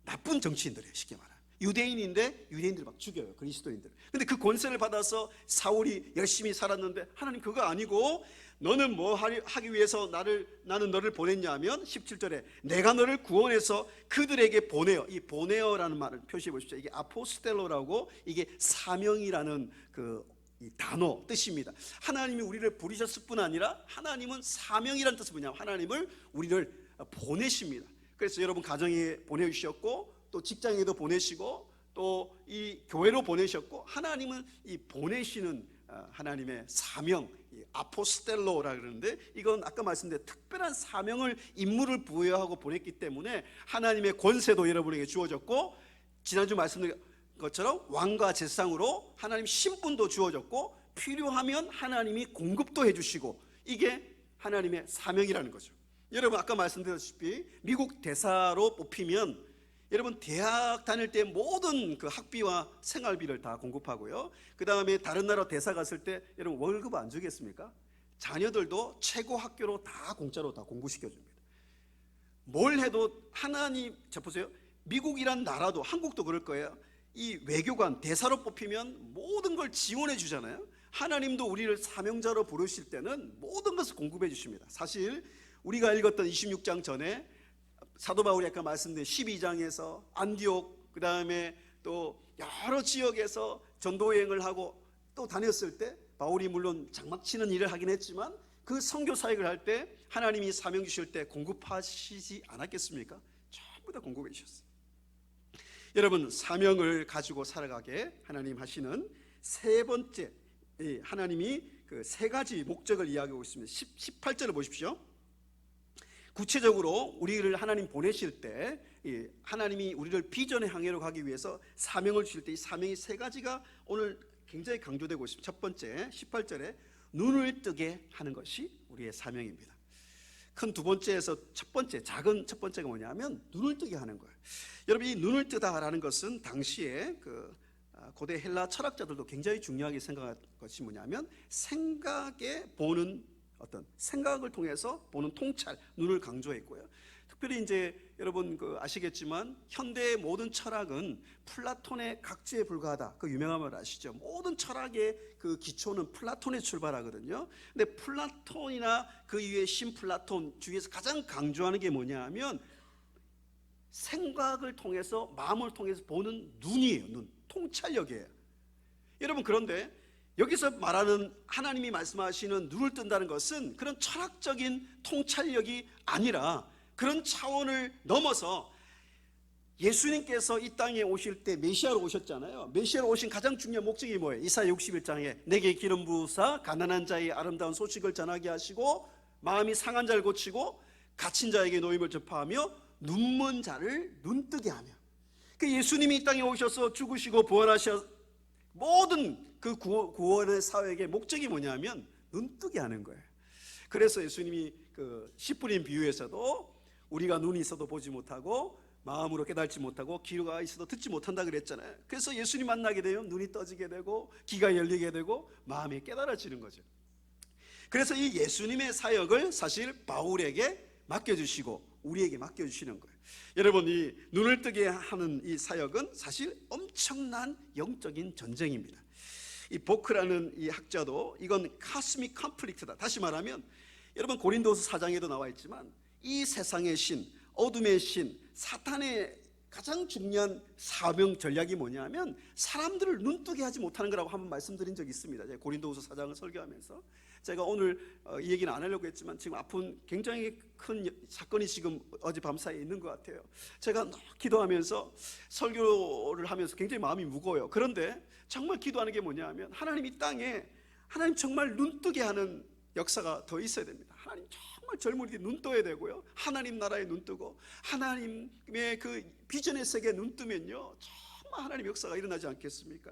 나쁜 정치인들이에요. 쉽게 말하면. 유대인인데 유대인들 막 죽여요, 그리스도인들. 근데 그 권세를 받아서 사울이 열심히 살았는데 하나님 그거 아니고 너는 뭐 하기 위해서 나는 너를 보냈냐 하면 17절에 내가 너를 구원해서 그들에게 보내어. 이 보내어라는 말을 표시해 보십시오. 이게 아포스텔로라고, 이게 사명이라는 이 단어 뜻입니다. 하나님이 우리를 부르셨을 뿐 아니라 하나님은 사명이라는 뜻은 뭐냐면 하나님을 우리를 보내십니다. 그래서 여러분 가정에 보내주셨고 또 직장에도 보내시고 또 이 교회로 보내셨고, 하나님은 이 보내시는 하나님의 사명, 이 아포스텔로라 그러는데 이건 아까 말씀드린 특별한 사명을, 임무를 부여하고 보냈기 때문에 하나님의 권세도 여러분에게 주어졌고, 지난주 말씀드린 것처럼 왕과 제사장으로 하나님 신분도 주어졌고, 필요하면 하나님이 공급도 해주시고, 이게 하나님의 사명이라는 거죠. 여러분 아까 말씀드렸다시피 미국 대사로 뽑히면 여러분 대학 다닐 때 모든 그 학비와 생활비를 다 공급하고요. 그 다음에 다른 나라 대사 갔을 때 여러분 월급 안 주겠습니까? 자녀들도 최고 학교로 다 공짜로 다 공부시켜줍니다. 뭘 해도 하나님, 자 보세요. 미국이란 나라도, 한국도 그럴 거예요. 이 외교관, 대사로 뽑히면 모든 걸 지원해 주잖아요. 하나님도 우리를 사명자로 부르실 때는 모든 것을 공급해 주십니다. 사실 우리가 읽었던 26장 전에 사도 바울이 아까 말씀드린 12장에서 안디옥, 그 다음에 또 여러 지역에서 전도여행을 하고 또 다녔을 때 바울이 물론 장막치는 일을 하긴 했지만 그 선교 사역을 할 때 하나님이 사명 주실 때 공급하시지 않았겠습니까? 전부 다 공급해 주셨어요. 여러분, 사명을 가지고 살아가게 하나님 하시는 세 번째, 하나님이 그 세 가지 목적을 이야기하고 있습니다. 18절을 보십시오. 구체적으로 우리를 하나님 보내실 때 하나님이 우리를 비전의 항해로 가기 위해서 사명을 주실 때 이 사명이 세 가지가 오늘 굉장히 강조되고 있습니다. 첫 번째 18절에 눈을 뜨게 하는 것이 우리의 사명입니다. 큰 두 번째에서 첫 번째, 작은 첫 번째가 뭐냐면 눈을 뜨게 하는 거예요. 여러분, 이 눈을 뜨다라는 것은 당시에 그 고대 헬라 철학자들도 굉장히 중요하게 생각한 것이 뭐냐면 생각에 보는 어떤 생각을 통해서 보는 통찰, 눈을 강조했고요. 특별히 이제 여러분 아시겠지만 현대의 모든 철학은 플라톤의 각주에 불과하다. 그 유명한 말 아시죠? 모든 철학의 그 기초는 플라톤에 출발하거든요. 근데 플라톤이나 그 이후에 신플라톤 중에서 가장 강조하는 게 뭐냐면 생각을 통해서, 마음을 통해서 보는 눈이에요. 눈, 통찰력이에요. 여러분, 그런데 여기서 말하는 하나님이 말씀하시는 눈을 뜬다는 것은 그런 철학적인 통찰력이 아니라 그런 차원을 넘어서 예수님께서 이 땅에 오실 때 메시아로 오셨잖아요. 메시아로 오신 가장 중요한 목적이 뭐예요? 이사야 61장에 내게 기름 부으사 가난한 자의 아름다운 소식을 전하게 하시고 마음이 상한 자를 고치고 갇힌 자에게 노임을 접하며 눈먼 자를 눈뜨게 하며, 그 예수님이 이 땅에 오셔서 죽으시고 부활하셔 모든 그 구원의 사역의 목적이 뭐냐면 눈뜨게 하는 거예요. 그래서 예수님이 그 씨 뿌린 비유에서도 우리가 눈이 있어도 보지 못하고 마음으로 깨닫지 못하고 귀가 있어도 듣지 못한다 그랬잖아요. 그래서 예수님 만나게 되면 눈이 떠지게 되고 귀가 열리게 되고 마음이 깨달아지는 거죠. 그래서 이 예수님의 사역을 사실 바울에게 맡겨주시고 우리에게 맡겨주시는 거예요. 여러분, 이 눈을 뜨게 하는 이 사역은 사실 엄청난 영적인 전쟁입니다. 이 보크라는 이 학자도 이건 카스믹 컴플릭트다. 다시 말하면 여러분 고린도서 4장에도 나와 있지만 이 세상의 신, 어둠의 신, 사탄의 가장 중요한 사명 전략이 뭐냐면 사람들을 눈뜨게 하지 못하는 거라고 한번 말씀드린 적이 있습니다. 제가 고린도후서 4장을 설교하면서 제가 오늘 이 얘기는 안 하려고 했지만 지금 아픈 굉장히 큰 사건이 지금 어젯밤 사이에 있는 것 같아요. 제가 기도하면서 설교를 하면서 굉장히 마음이 무거워요. 그런데 정말 기도하는 게 뭐냐면 하나님 이 땅에 하나님 정말 눈뜨게 하는 역사가 더 있어야 됩니다. 하나님 정말 젊은이들이 눈 떠야 되고요. 하나님 나라에 눈 뜨고 하나님의 그 비전의 세계에 눈 뜨면요 정말 하나님 역사가 일어나지 않겠습니까?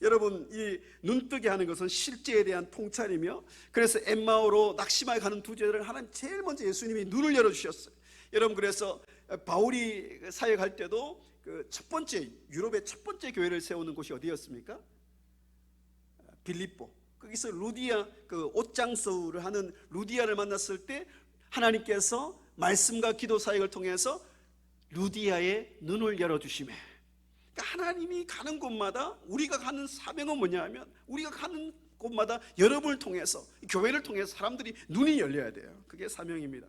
여러분, 이 눈 뜨게 하는 것은 실제에 대한 통찰이며, 그래서 엠마오로 낙심하게 가는 두 제자를 하나님 제일 먼저 예수님이 눈을 열어주셨어요. 여러분, 그래서 바울이 사역할 때도 그 첫 번째 유럽의 첫 번째 교회를 세우는 곳이 어디였습니까? 빌립보. 거기서 루디아, 그 옷장서를 하는 루디아를 만났을 때 하나님께서 말씀과 기도 사역을 통해서 루디아의 눈을 열어주시매. 그러니까 하나님이 가는 곳마다 우리가 가는 사명은 뭐냐면 우리가 가는 곳마다 여러분을 통해서, 교회를 통해서 사람들이 눈이 열려야 돼요. 그게 사명입니다.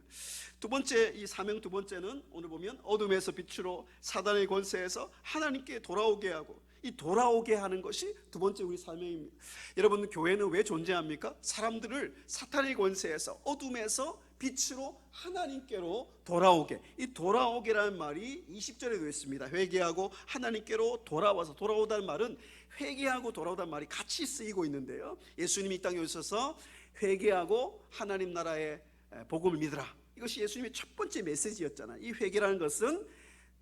두 번째, 이 사명 두 번째는 오늘 보면 어둠에서 빛으로 사단의 권세에서 하나님께 돌아오게 하고, 이 돌아오게 하는 것이 두 번째 우리 사명입니다. 여러분, 교회는 왜 존재합니까? 사람들을 사탄의 권세에서, 어둠에서 빛으로 하나님께로 돌아오게. 이 돌아오게라는 말이 20절에 되어 있습니다. 회개하고 하나님께로 돌아와서, 돌아오다는 말은 회개하고 돌아오다는 말이 같이 쓰이고 있는데요, 예수님이 이 땅에 오셔서 회개하고 하나님 나라의 복음을 믿으라, 이것이 예수님의 첫 번째 메시지였잖아요. 이 회개라는 것은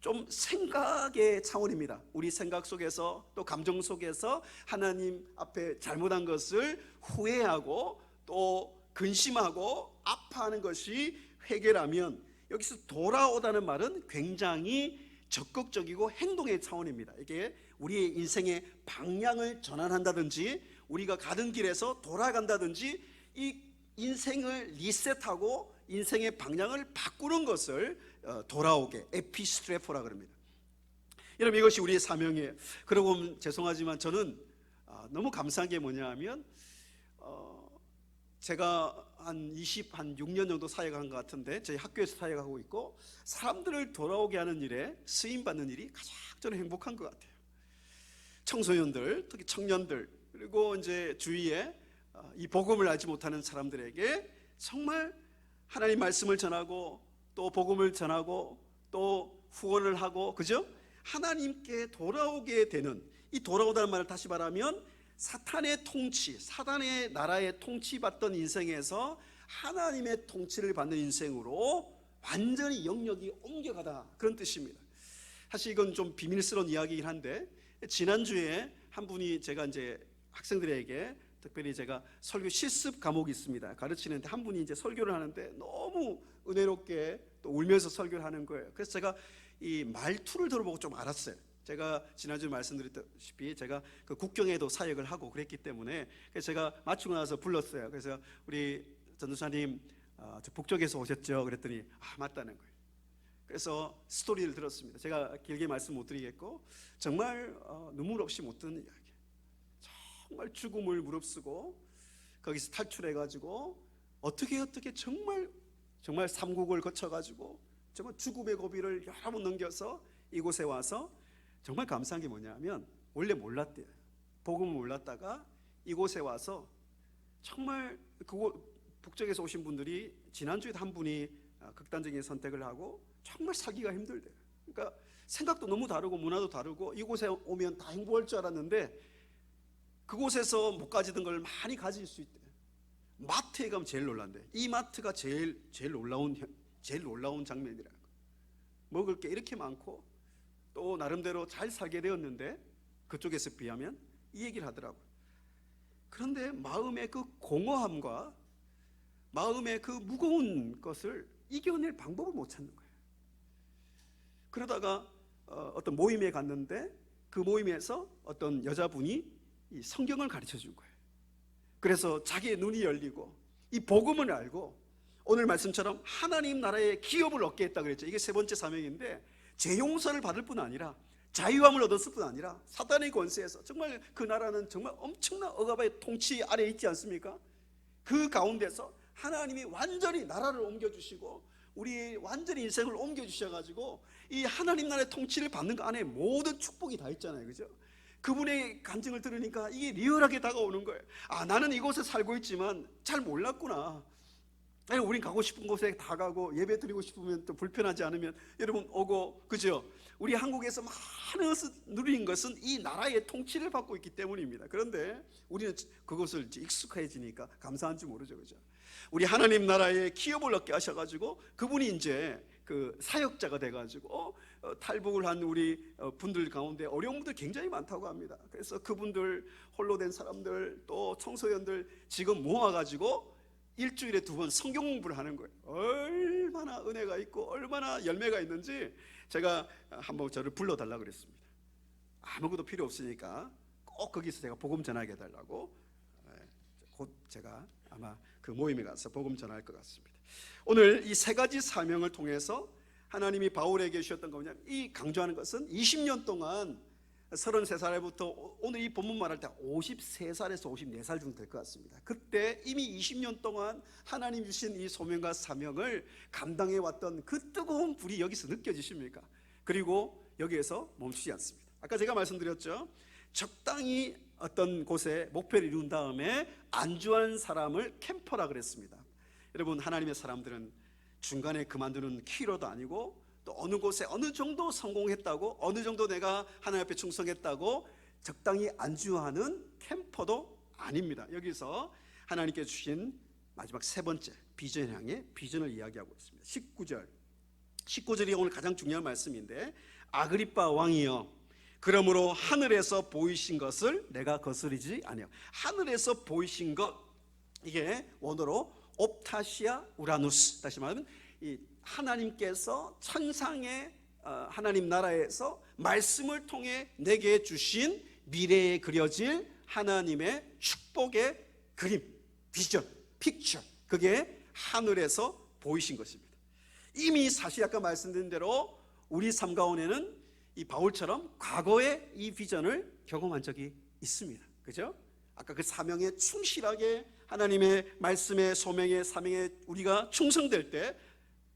좀 생각의 차원입니다. 우리 생각 속에서 또 감정 속에서 하나님 앞에 잘못한 것을 후회하고 또 근심하고 아파하는 것이 회개라면, 여기서 돌아오다는 말은 굉장히 적극적이고 행동의 차원입니다. 이게 우리의 인생의 방향을 전환한다든지 우리가 가던 길에서 돌아간다든지 이 인생을 리셋하고 인생의 방향을 바꾸는 것을 돌아오게 에피스트레포라 그럽니다. 여러분, 이것이 우리의 사명이에요. 그러고 보면 죄송하지만 저는 너무 감사한 게 뭐냐 하면 제가 한 6년 정도 사역한 것 같은데 저희 학교에서 사역하고 있고 사람들을 돌아오게 하는 일에 쓰임받는 일이 가장 저는 행복한 것 같아요. 청소년들, 특히 청년들, 그리고 이제 주위에 이 복음을 알지 못하는 사람들에게 정말 하나님 말씀을 전하고 또 복음을 전하고 또 후원을 하고, 그죠? 하나님께 돌아오게 되는, 이 돌아오다는 말을 다시 말하면 사탄의 통치, 사단의 나라의 통치받던 인생에서 하나님의 통치를 받는 인생으로 완전히 영역이 옮겨가다, 그런 뜻입니다. 사실 이건 좀 비밀스러운 이야기이긴 한데 지난주에 한 분이 제가 이제 학생들에게 특별히 제가 설교 실습 과목이 있습니다. 가르치는데 한 분이 이제 설교를 하는데 너무 은혜롭게 또 울면서 설교를 하는 거예요. 그래서 제가 이 말투를 들어보고 좀 알았어요. 제가 지난주에 말씀드렸다시피 제가 그 국경에도 사역을 하고 그랬기 때문에 그래서 제가 마치고 나서 불렀어요. 그래서 우리 전도사님 저 북쪽에서 오셨죠? 그랬더니 맞다는 거예요. 그래서 스토리를 들었습니다. 제가 길게 말씀 못 드리겠고 정말 눈물 없이 못 듣는 이야기. 정말 죽음을 무릅쓰고 거기서 탈출해가지고 어떻게 정말 삼국을 거쳐가지고 정말 죽음의 고비를 여러 번 넘겨서 이곳에 와서 정말 감사한 게 뭐냐면 원래 몰랐대요. 복음을 몰랐다가 이곳에 와서 정말 북쪽에서 오신 분들이 지난주에도 한 분이 극단적인 선택을 하고 정말 살기가 힘들대요. 그러니까 생각도 너무 다르고 문화도 다르고 이곳에 오면 다 행복할 줄 알았는데 그곳에서 못 가지던 걸 많이 가질 수 있대. 마트에 가면 제일 놀란대. 이 마트가 제일 놀라운 장면이라고. 먹을 게 이렇게 많고 또 나름대로 잘 살게 되었는데 그쪽에서 비하면 이 얘기를 하더라고요. 그런데 마음의 그 공허함과 마음의 그 무거운 것을 이겨낼 방법을 못 찾는 거예요. 그러다가 어떤 모임에 갔는데 그 모임에서 어떤 여자분이 이 성경을 가르쳐 준 거예요. 그래서 자기의 눈이 열리고 이 복음을 알고 오늘 말씀처럼 하나님 나라의 기업을 얻게 했다 그랬죠. 이게 세 번째 사명인데 재용서를 받을 뿐 아니라 자유함을 얻었을 뿐 아니라 사단의 권세에서 정말 그 나라는 정말 엄청난 억압의 통치 아래에 있지 않습니까? 그 가운데서 하나님이 완전히 나라를 옮겨주시고 우리 완전히 인생을 옮겨주셔가지고 이 하나님 나라의 통치를 받는 그 안에 모든 축복이 다 있잖아요. 그죠? 그분의 간증을 들으니까 이게 리얼하게 다가오는 거예요. 나는 이곳에 살고 있지만 잘 몰랐구나. 우린 가고 싶은 곳에 다 가고 예배 드리고 싶으면 또 불편하지 않으면 여러분 오고, 그죠? 우리 한국에서 많은 것을 누리는 것은 이 나라의 통치를 받고 있기 때문입니다. 그런데 우리는 그것을 이제 익숙해지니까 감사한 줄 모르죠, 그죠? 우리 하나님 나라의 기업을 얻게 하셔가지고 그분이 이제 그 사역자가 돼가지고 탈북을 한 우리 분들 가운데 어려운 분들 굉장히 많다고 합니다. 그래서 그분들 홀로 된 사람들 또 청소년들 지금 모아가지고 일주일에 2번 성경 공부를 하는 거예요. 얼마나 은혜가 있고 얼마나 열매가 있는지 제가 한번 저를 불러달라고 그랬습니다. 아무것도 필요 없으니까 꼭 거기서 제가 복음 전하게 해달라고. 곧 제가 아마 그 모임에 가서 복음 전할 것 같습니다. 오늘 이 세 가지 사명을 통해서 하나님이 바울에게 주셨던 거 뭐냐면 이 강조하는 것은 20년 동안 33살부터 오늘 이 본문 말할 때 53살에서 54살 정도 될 것 같습니다. 그때 이미 20년 동안 하나님 주신 이 소명과 사명을 감당해 왔던 그 뜨거운 불이 여기서 느껴지십니까? 그리고 여기에서 멈추지 않습니다. 아까 제가 말씀드렸죠. 적당히 어떤 곳에 목표를 이룬 다음에 안주한 사람을 캠퍼라 그랬습니다. 여러분, 하나님의 사람들은 중간에 그만두는 키로도 아니고 또 어느 곳에 어느 정도 성공했다고 어느 정도 내가 하나님 앞에 충성했다고 적당히 안주하는 캠퍼도 아닙니다. 여기서 하나님께 주신 마지막 세 번째 비전 향의 비전을 이야기하고 있습니다. 19절이 오늘 가장 중요한 말씀인데 아그리빠 왕이여 그러므로 하늘에서 보이신 것을 내가 거스르지 아니하고 하늘에서 보이신 것 이게 원어로 옵타시아 우라누스 다시 말하면 이 하나님께서 천상의 하나님 나라에서 말씀을 통해 내게 주신 미래에 그려질 하나님의 축복의 그림, 비전, 픽처 그게 하늘에서 보이신 것입니다. 이미 사실 아까 말씀드린 대로 우리 삶 가운데는 이 바울처럼 과거에 이 비전을 경험한 적이 있습니다. 그죠? 아까 그 사명에 충실하게 하나님의 말씀에 소명에 사명에 우리가 충성될 때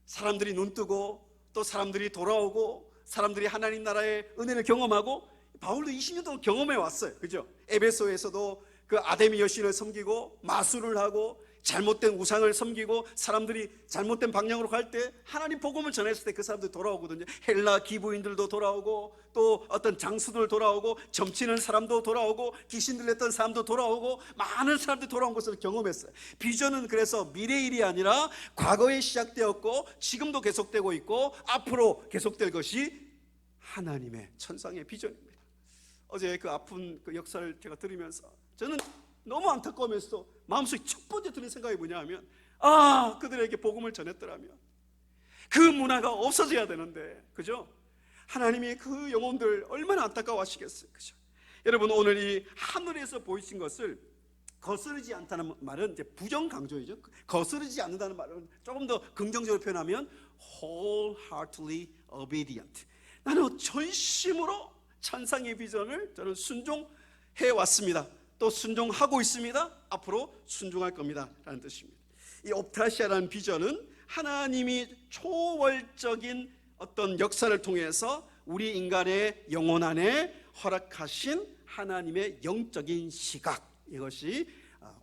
사람들이 눈뜨고 또 사람들이 돌아오고 사람들이 하나님 나라의 은혜를 경험하고 바울도 20년 동안 경험해 왔어요. 그죠? 에베소에서도 그 아데미 여신을 섬기고 마술을 하고 잘못된 우상을 섬기고 사람들이 잘못된 방향으로 갈 때 하나님 복음을 전했을 때 그 사람들이 돌아오거든요. 헬라 기부인들도 돌아오고 또 어떤 장수들 돌아오고 점치는 사람도 돌아오고 귀신 들렸던 사람도 돌아오고 많은 사람들이 돌아온 것을 경험했어요. 비전은 그래서 미래 일이 아니라 과거에 시작되었고 지금도 계속되고 있고 앞으로 계속될 것이 하나님의 천상의 비전입니다. 어제 그 아픈 그 역사를 제가 들으면서 저는 너무 안타까우면서 마음속에 첫 번째 드는 생각이 뭐냐 하면 그들에게 복음을 전했더라면 그 문화가 없어져야 되는데, 그죠? 하나님이 그 영혼들 얼마나 안타까워하시겠어요, 그죠? 여러분, 오늘 이 하늘에서 보이신 것을 거스르지 않다는 말은 이제 부정 강조이죠. 거스르지 않는다는 말은 조금 더 긍정적으로 표현하면 wholeheartedly obedient. 나는 전심으로 천상의 비전을 저는 순종해 왔습니다. 또 순종하고 있습니다. 앞으로 순종할 겁니다 라는 뜻입니다. 이 옵타시아라는 비전은 하나님이 초월적인 어떤 역사를 통해서 우리 인간의 영혼 안에 허락하신 하나님의 영적인 시각, 이것이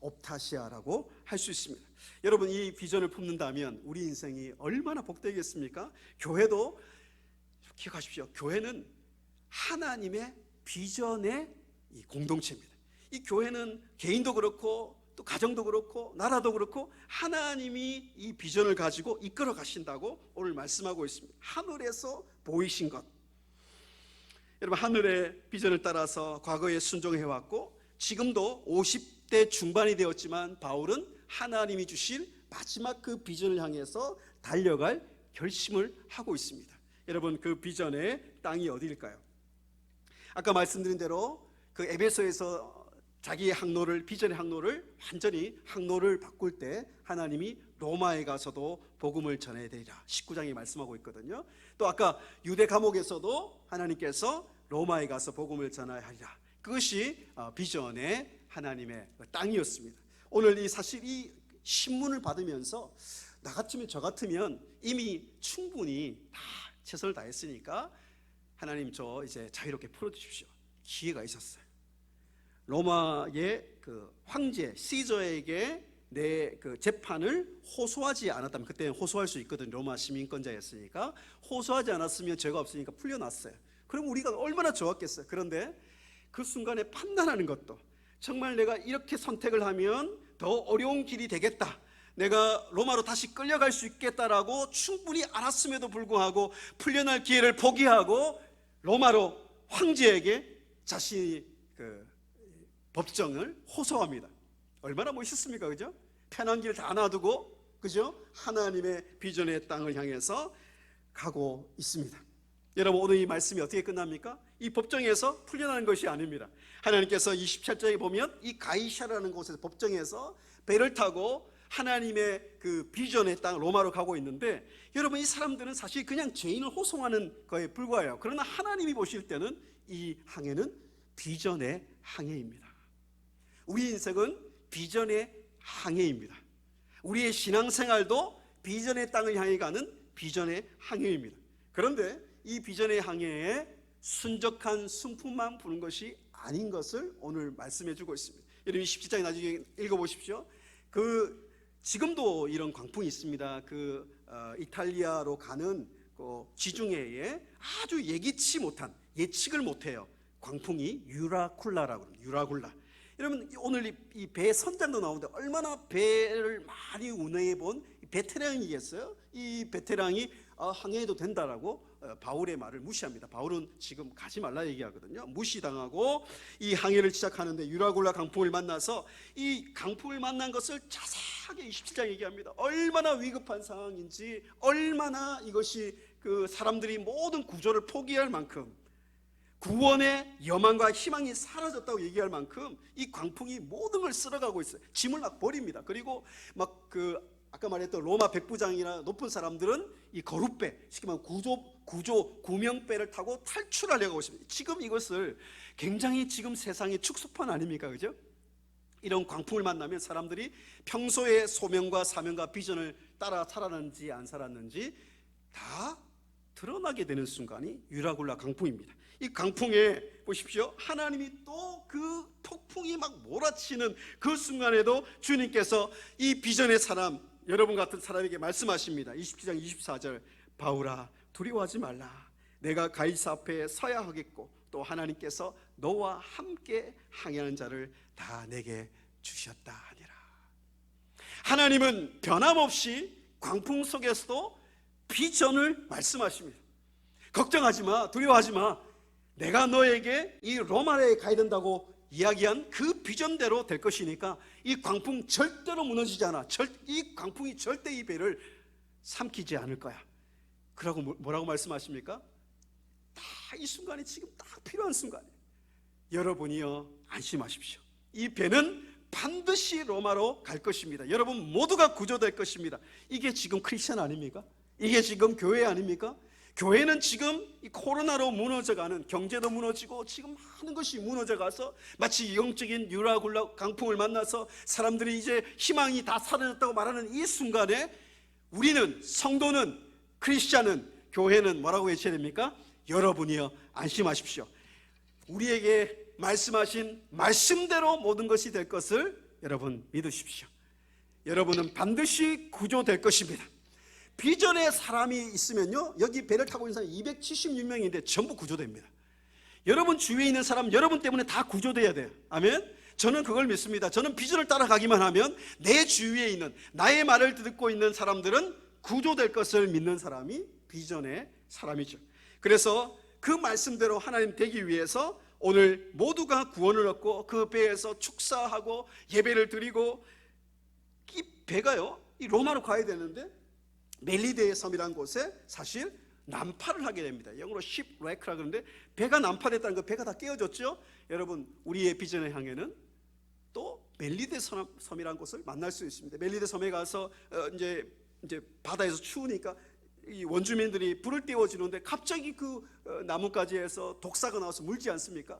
옵타시아라고 할 수 있습니다. 여러분, 이 비전을 품는다면 우리 인생이 얼마나 복되겠습니까? 교회도 기억하십시오. 교회는 하나님의 비전의 이 공동체입니다. 이 교회는 개인도 그렇고 또 가정도 그렇고 나라도 그렇고 하나님이 이 비전을 가지고 이끌어 가신다고 오늘 말씀하고 있습니다. 하늘에서 보이신 것. 여러분, 하늘의 비전을 따라서 과거에 순종해 왔고 지금도 50대 중반이 되었지만 바울은 하나님이 주실 마지막 그 비전을 향해서 달려갈 결심을 하고 있습니다. 여러분, 그 비전의 땅이 어디일까요? 아까 말씀드린 대로 그 에베소에서 자기의 항로를, 비전의 항로를 완전히 항로를 바꿀 때 하나님이 로마에 가서도 복음을 전해야 되리라 19장에 말씀하고 있거든요. 또 아까 유대 감옥에서도 하나님께서 로마에 가서 복음을 전해야 하리라. 그것이 비전의 하나님의 땅이었습니다. 오늘 이 사실 이 신문을 받으면서 나 같으면 저 같으면 이미 충분히 다 최선을 다했으니까 하나님 저 이제 자유롭게 풀어주십시오. 기회가 있었어요. 로마의 그 황제 시저에게 내 그 재판을 호소하지 않았다면, 그때는 호소할 수 있거든. 로마 시민권자였으니까 호소하지 않았으면 죄가 없으니까 풀려났어요. 그럼 우리가 얼마나 좋았겠어요. 그런데 그 순간에 판단하는 것도 정말 내가 이렇게 선택을 하면 더 어려운 길이 되겠다, 내가 로마로 다시 끌려갈 수 있겠다라고 충분히 알았음에도 불구하고 풀려날 기회를 포기하고 로마로 황제에게 자신이 그 법정을 호소합니다. 얼마나 멋있습니까, 그죠? 편한 길 다 놔두고, 그죠? 하나님의 비전의 땅을 향해서 가고 있습니다. 여러분, 오늘 이 말씀이 어떻게 끝납니까? 이 법정에서 풀려나는 것이 아닙니다. 하나님께서 27장에 보면 이 가이샤라는 곳에서 법정에서 배를 타고 하나님의 그 비전의 땅 로마로 가고 있는데, 여러분, 이 사람들은 사실 그냥 죄인을 호송하는 거에 불과해요. 그러나 하나님이 보실 때는 이 항해는 비전의 항해입니다. 우리 인생은 비전의 항해입니다. 우리의 신앙생활도 비전의 땅을 향해 가는 비전의 항해입니다. 그런데 이 비전의 항해에 순적한 순풍만 부는 것이 아닌 것을 오늘 말씀해 주고 있습니다. 여러분, 17장에 나중에 읽어보십시오. 지금도 이런 광풍이 있습니다. 이탈리아로 가는 그 지중해에 아주 예기치 못한, 예측을 못해요. 광풍이 유라쿨라라고 합니다. 유라굴라. 여러분, 오늘 이 배 선장도 나오는데 얼마나 배를 많이 운행해 본 베테랑이겠어요? 이 베테랑이 항해해도 된다라고 바울의 말을 무시합니다. 바울은 지금 가지 말라 얘기하거든요. 무시당하고 이 항해를 시작하는데 유라굴라 강풍을 만나서 이 강풍을 만난 것을 자세하게 27장 얘기합니다. 얼마나 위급한 상황인지, 얼마나 이것이 그 사람들이 모든 구조를 포기할 만큼 구원의 여망과 희망이 사라졌다고 얘기할 만큼 이 광풍이 모든 걸 쓸어가고 있어요. 짐을 막 버립니다. 그리고 막 아까 말했던 로마 백부장이나 높은 사람들은 이 거룻배, 쉽게 말하면 구명배를 타고 탈출하려고 하고 있습니다. 지금 이것을 굉장히 지금 세상의 축소판 아닙니까? 그죠? 이런 광풍을 만나면 사람들이 평소의 소명과 사명과 비전을 따라 살았는지 안 살았는지 다 드러나게 되는 순간이 유라굴라 강풍입니다. 이 강풍에 보십시오. 하나님이 또 그 폭풍이 막 몰아치는 그 순간에도 주님께서 이 비전의 사람, 여러분 같은 사람에게 말씀하십니다. 27장 24절, 바울아 두려워하지 말라. 내가 가이사 앞에 서야 하겠고 또 하나님께서 너와 함께 항해하는 자를 다 내게 주셨다 하니라. 하나님은 변함없이 광풍 속에서도 비전을 말씀하십니다. 걱정하지 마, 두려워하지 마. 내가 너에게 이 로마에 가야 된다고 이야기한 그 비전대로 될 것이니까 이 광풍 절대로 무너지지 않아. 이 광풍이 절대 이 배를 삼키지 않을 거야. 그러고 뭐라고 말씀하십니까? 다 이 순간이 지금 딱 필요한 순간이에요. 여러분이요, 안심하십시오. 이 배는 반드시 로마로 갈 것입니다. 여러분 모두가 구조될 것입니다. 이게 지금 크리스천 아닙니까? 이게 지금 교회 아닙니까? 교회는 지금 이 코로나로 무너져가는, 경제도 무너지고 지금 많은 것이 무너져가서 마치 영적인 유라굴라 강풍을 만나서 사람들이 이제 희망이 다 사라졌다고 말하는 이 순간에 우리는, 성도는, 크리스찬은, 교회는 뭐라고 외쳐야 됩니까? 여러분이요, 안심하십시오. 우리에게 말씀하신 말씀대로 모든 것이 될 것을 여러분 믿으십시오. 여러분은 반드시 구조될 것입니다. 비전에 사람이 있으면요, 여기 배를 타고 있는 사람이 276명인데 전부 구조됩니다. 여러분 주위에 있는 사람 여러분 때문에 다 구조돼야 돼요. 아멘. 저는 그걸 믿습니다. 저는 비전을 따라가기만 하면 내 주위에 있는, 나의 말을 듣고 있는 사람들은 구조될 것을 믿는 사람이 비전의 사람이죠. 그래서 그 말씀대로 하나님 되기 위해서 오늘 모두가 구원을 얻고 그 배에서 축사하고 예배를 드리고, 이 배가요, 이 로마로 가야 되는데 멜리데의 섬이라는 곳에 사실 난파를 하게 됩니다. 영어로 shipwreck라 그러는데 배가 난파됐다는 거, 배가 다 깨어졌죠. 여러분 우리의 비전을 향해는 또 멜리데 섬이라는 곳을 만날 수 있습니다. 멜리데 섬에 가서 이제 바다에서 추우니까 이 원주민들이 불을 떼워주는데 갑자기 그 나뭇가지에서 독사가 나와서 물지 않습니까?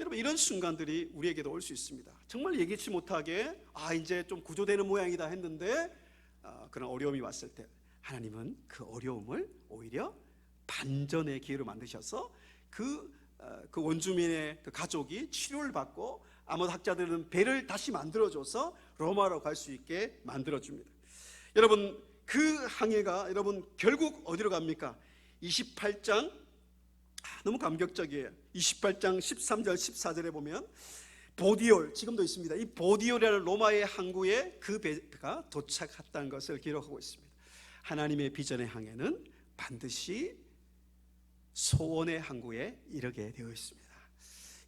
여러분 이런 순간들이 우리에게도 올 수 있습니다. 정말 예기치 못하게 이제 좀 구조되는 모양이다 했는데 그런 어려움이 왔을 때 하나님은 그 어려움을 오히려 반전의 기회로 만드셔서 그 원주민의 그 가족이 치료를 받고, 아모드 학자들은 배를 다시 만들어줘서 로마로 갈 수 있게 만들어줍니다. 여러분 그 항해가 여러분 결국 어디로 갑니까? 28장 너무 감격적이에요. 28장 13절 14절에 보면 보디올, 지금도 있습니다. 이 보디올이라는 로마의 항구에 그 배가 도착했다는 것을 기록하고 있습니다. 하나님의 비전의 항해는 반드시 소원의 항구에 이르게 되어 있습니다.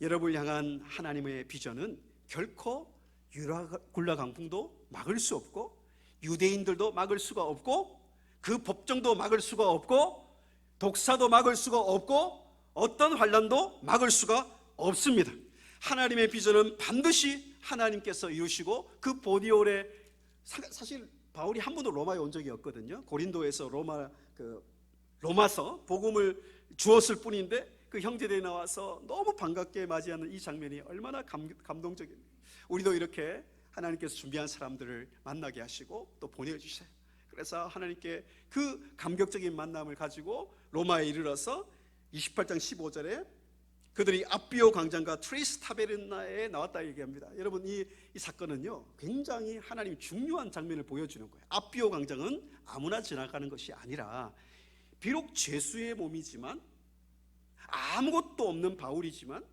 여러분을 향한 하나님의 비전은 결코 유라굴라 강풍도 막을 수 없고, 유대인들도 막을 수가 없고, 그 법정도 막을 수가 없고, 독사도 막을 수가 없고, 어떤 환난도 막을 수가 없습니다. 하나님의 비전은 반드시 하나님께서 이루시고, 그 보디올에 사실 바울이 한 번도 로마에 온 적이 없거든요. 고린도에서 로마서 복음을 주었을 뿐인데 그 형제들이 나와서 너무 반갑게 맞이하는 이 장면이 얼마나 감동적입니다. 우리도 이렇게 하나님께서 준비한 사람들을 만나게 하시고 또 보내주세요. 그래서 하나님께 그 감격적인 만남을 가지고 로마에 이르러서 28장 15절에 그들이 아비오 광장과 트레이스 타베르나에 나왔다 얘기합니다. 여러분 이 사건은요 굉장히 하나님이 중요한 장면을 보여주는 거예요. 아비오 광장은 아무나 지나가는 것이 아니라, 비록 죄수의 몸이지만, 아무것도 없는 바울이지만,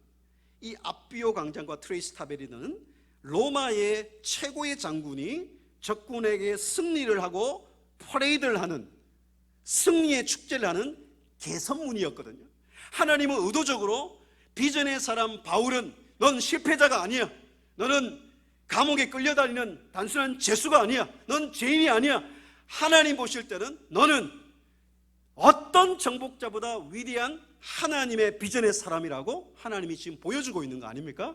이 아비오 광장과 트레이스 타베르나는 로마의 최고의 장군이 적군에게 승리를 하고 퍼레이드를 하는, 승리의 축제를 하는 개선문이었거든요. 하나님은 의도적으로 비전의 사람 바울은 넌 실패자가 아니야, 너는 감옥에 끌려다니는 단순한 죄수가 아니야, 넌 죄인이 아니야. 하나님 보실 때는 너는 어떤 정복자보다 위대한 하나님의 비전의 사람이라고 하나님이 지금 보여주고 있는 거 아닙니까?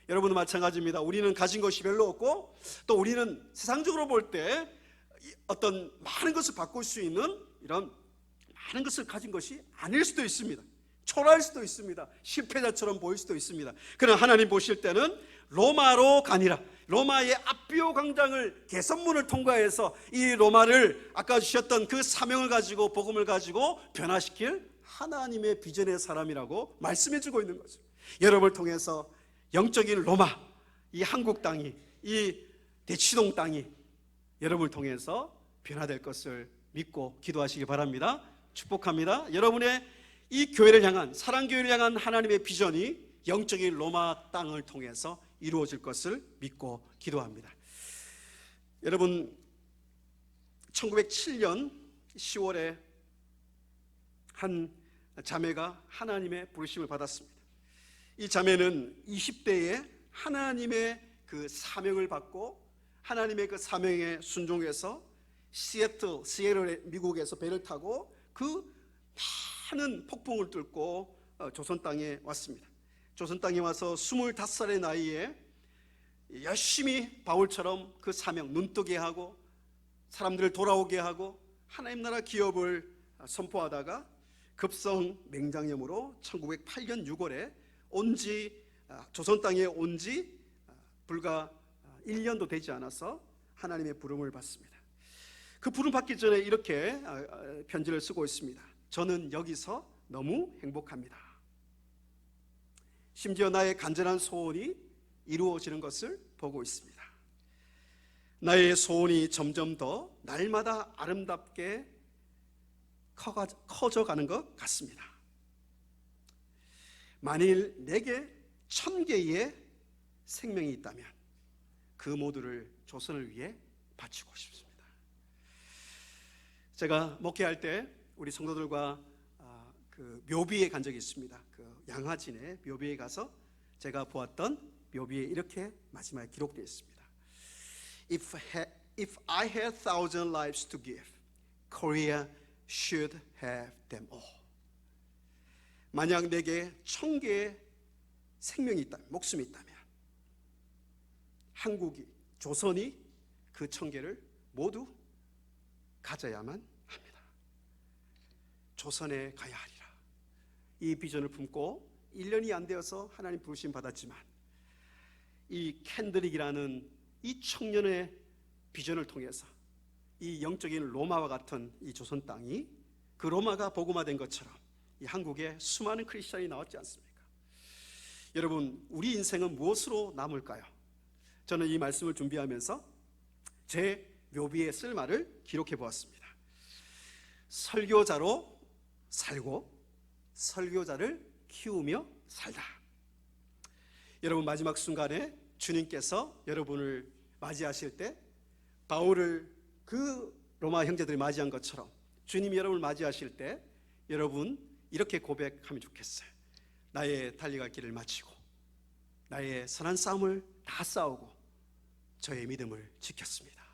여러분도 마찬가지입니다. 우리는 가진 것이 별로 없고 또 우리는 세상적으로 볼 때 어떤 많은 것을 바꿀 수 있는 이런 많은 것을 가진 것이 아닐 수도 있습니다. 초라할 수도 있습니다. 실패자처럼 보일 수도 있습니다. 그러나 하나님 보실 때는 로마로 가니라, 로마의 아비오 광장을 개선문을 통과해서 이 로마를 아까 주셨던 그 사명을 가지고 복음을 가지고 변화시킬 하나님의 비전의 사람이라고 말씀해주고 있는 거죠. 여러분을 통해서 영적인 로마, 이 한국 땅이, 이 대치동 땅이 여러분을 통해서 변화될 것을 믿고 기도하시기 바랍니다. 축복합니다. 여러분의 이 교회를 향한, 사랑교회를 향한 하나님의 비전이 영적인 로마 땅을 통해서 이루어질 것을 믿고 기도합니다. 여러분, 1907년 10월에 한 자매가 하나님의 부르심을 받았습니다. 이 자매는 20대에 하나님의 그 사명을 받고 하나님의 그 사명에 순종해서 시애틀 미국에서 배를 타고 그 많은 폭풍을 뚫고 조선 땅에 왔습니다. 조선 땅에 와서 25살의 나이에 열심히 바울처럼 그 사명 눈뜨게 하고 사람들을 돌아오게 하고 하나님 나라 기업을 선포하다가 급성 맹장염으로 1908년 6월에 조선 땅에 온 지 불과 1년도 되지 않아서 하나님의 부름을 받습니다. 그 부름 받기 전에 이렇게 편지를 쓰고 있습니다. 저는 여기서 너무 행복합니다. 심지어 나의 간절한 소원이 이루어지는 것을 보고 있습니다. 나의 소원이 점점 더 날마다 아름답게 커져가는 것 같습니다. 만일 내게 1000개의 생명이 있다면 그 모두를 조선을 위해 바치고 싶습니다. 제가 목회할 때 우리 성도들과 그 묘비에 간 적이 있습니다. 그 양화진의 묘비에 가서 제가 보았던 묘비에 이렇게 마지막에 기록되어 있습니다. If I had 1,000 lives to give, Korea should have them all. 만약 내게 1000개의 생명이 있다면, 목숨이 있다면 한국이, 조선이 그 1000개를 모두 가져야만 합니다. 조선에 가야 하리라. 이 비전을 품고 1년이 안 되어서 하나님 부르심 받았지만 이 캔드릭이라는 이 청년의 비전을 통해서 이 영적인 로마와 같은 이 조선 땅이 그 로마가 복음화된 것처럼 이 한국에 수많은 크리스천이 나왔지 않습니까? 여러분, 우리 인생은 무엇으로 남을까요? 저는 이 말씀을 준비하면서 제 묘비에 쓸 말을 기록해 보았습니다. 설교자로 살고 설교자를 키우며 살다. 여러분, 마지막 순간에 주님께서 여러분을 맞이하실 때 바울을 그 로마 형제들이 맞이한 것처럼 주님이 여러분을 맞이하실 때 여러분 이렇게 고백하면 좋겠어요. 나의 달려갈 길을 마치고 나의 선한 싸움을 다 싸우고 저의 믿음을 지켰습니다.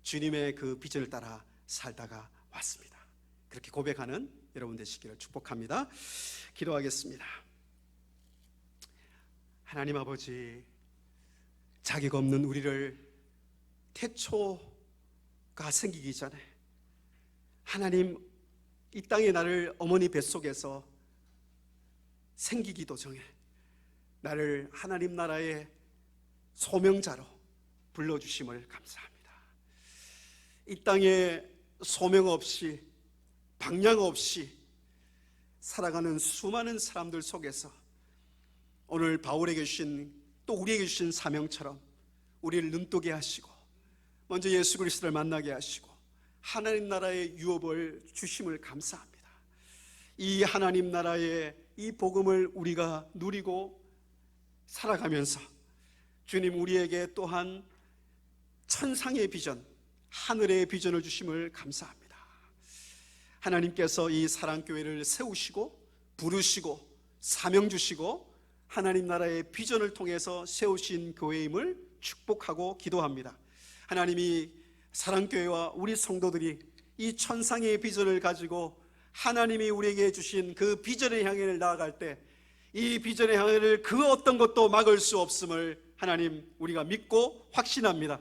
주님의 그 비전을 따라 살다가 왔습니다. 그렇게 고백하는 여러분 되시기를 축복합니다. 기도하겠습니다. 하나님 아버지, 자격 없는 우리를 태초가 생기기 전에 하나님 이 땅에 나를 어머니 뱃속에서 생기기도 전에 나를 하나님 나라의 소명자로 불러주심을 감사합니다. 이 땅에 소명 없이 방향 없이 살아가는 수많은 사람들 속에서 오늘 바울에게 주신 또 우리에게 주신 사명처럼 우리를 눈뜨게 하시고 먼저 예수 그리스도를 만나게 하시고 하나님 나라의 유업을 주심을 감사합니다. 이 하나님 나라의 이 복음을 우리가 누리고 살아가면서 주님 우리에게 또한 천상의 비전, 하늘의 비전을 주심을 감사합니다. 하나님께서 이 사랑교회를 세우시고 부르시고 사명 주시고 하나님 나라의 비전을 통해서 세우신 교회임을 축복하고 기도합니다. 하나님이 사랑교회와 우리 성도들이 이 천상의 비전을 가지고 하나님이 우리에게 주신 그 비전의 향해를 나아갈 때 이 비전의 향해를 그 어떤 것도 막을 수 없음을 하나님 우리가 믿고 확신합니다.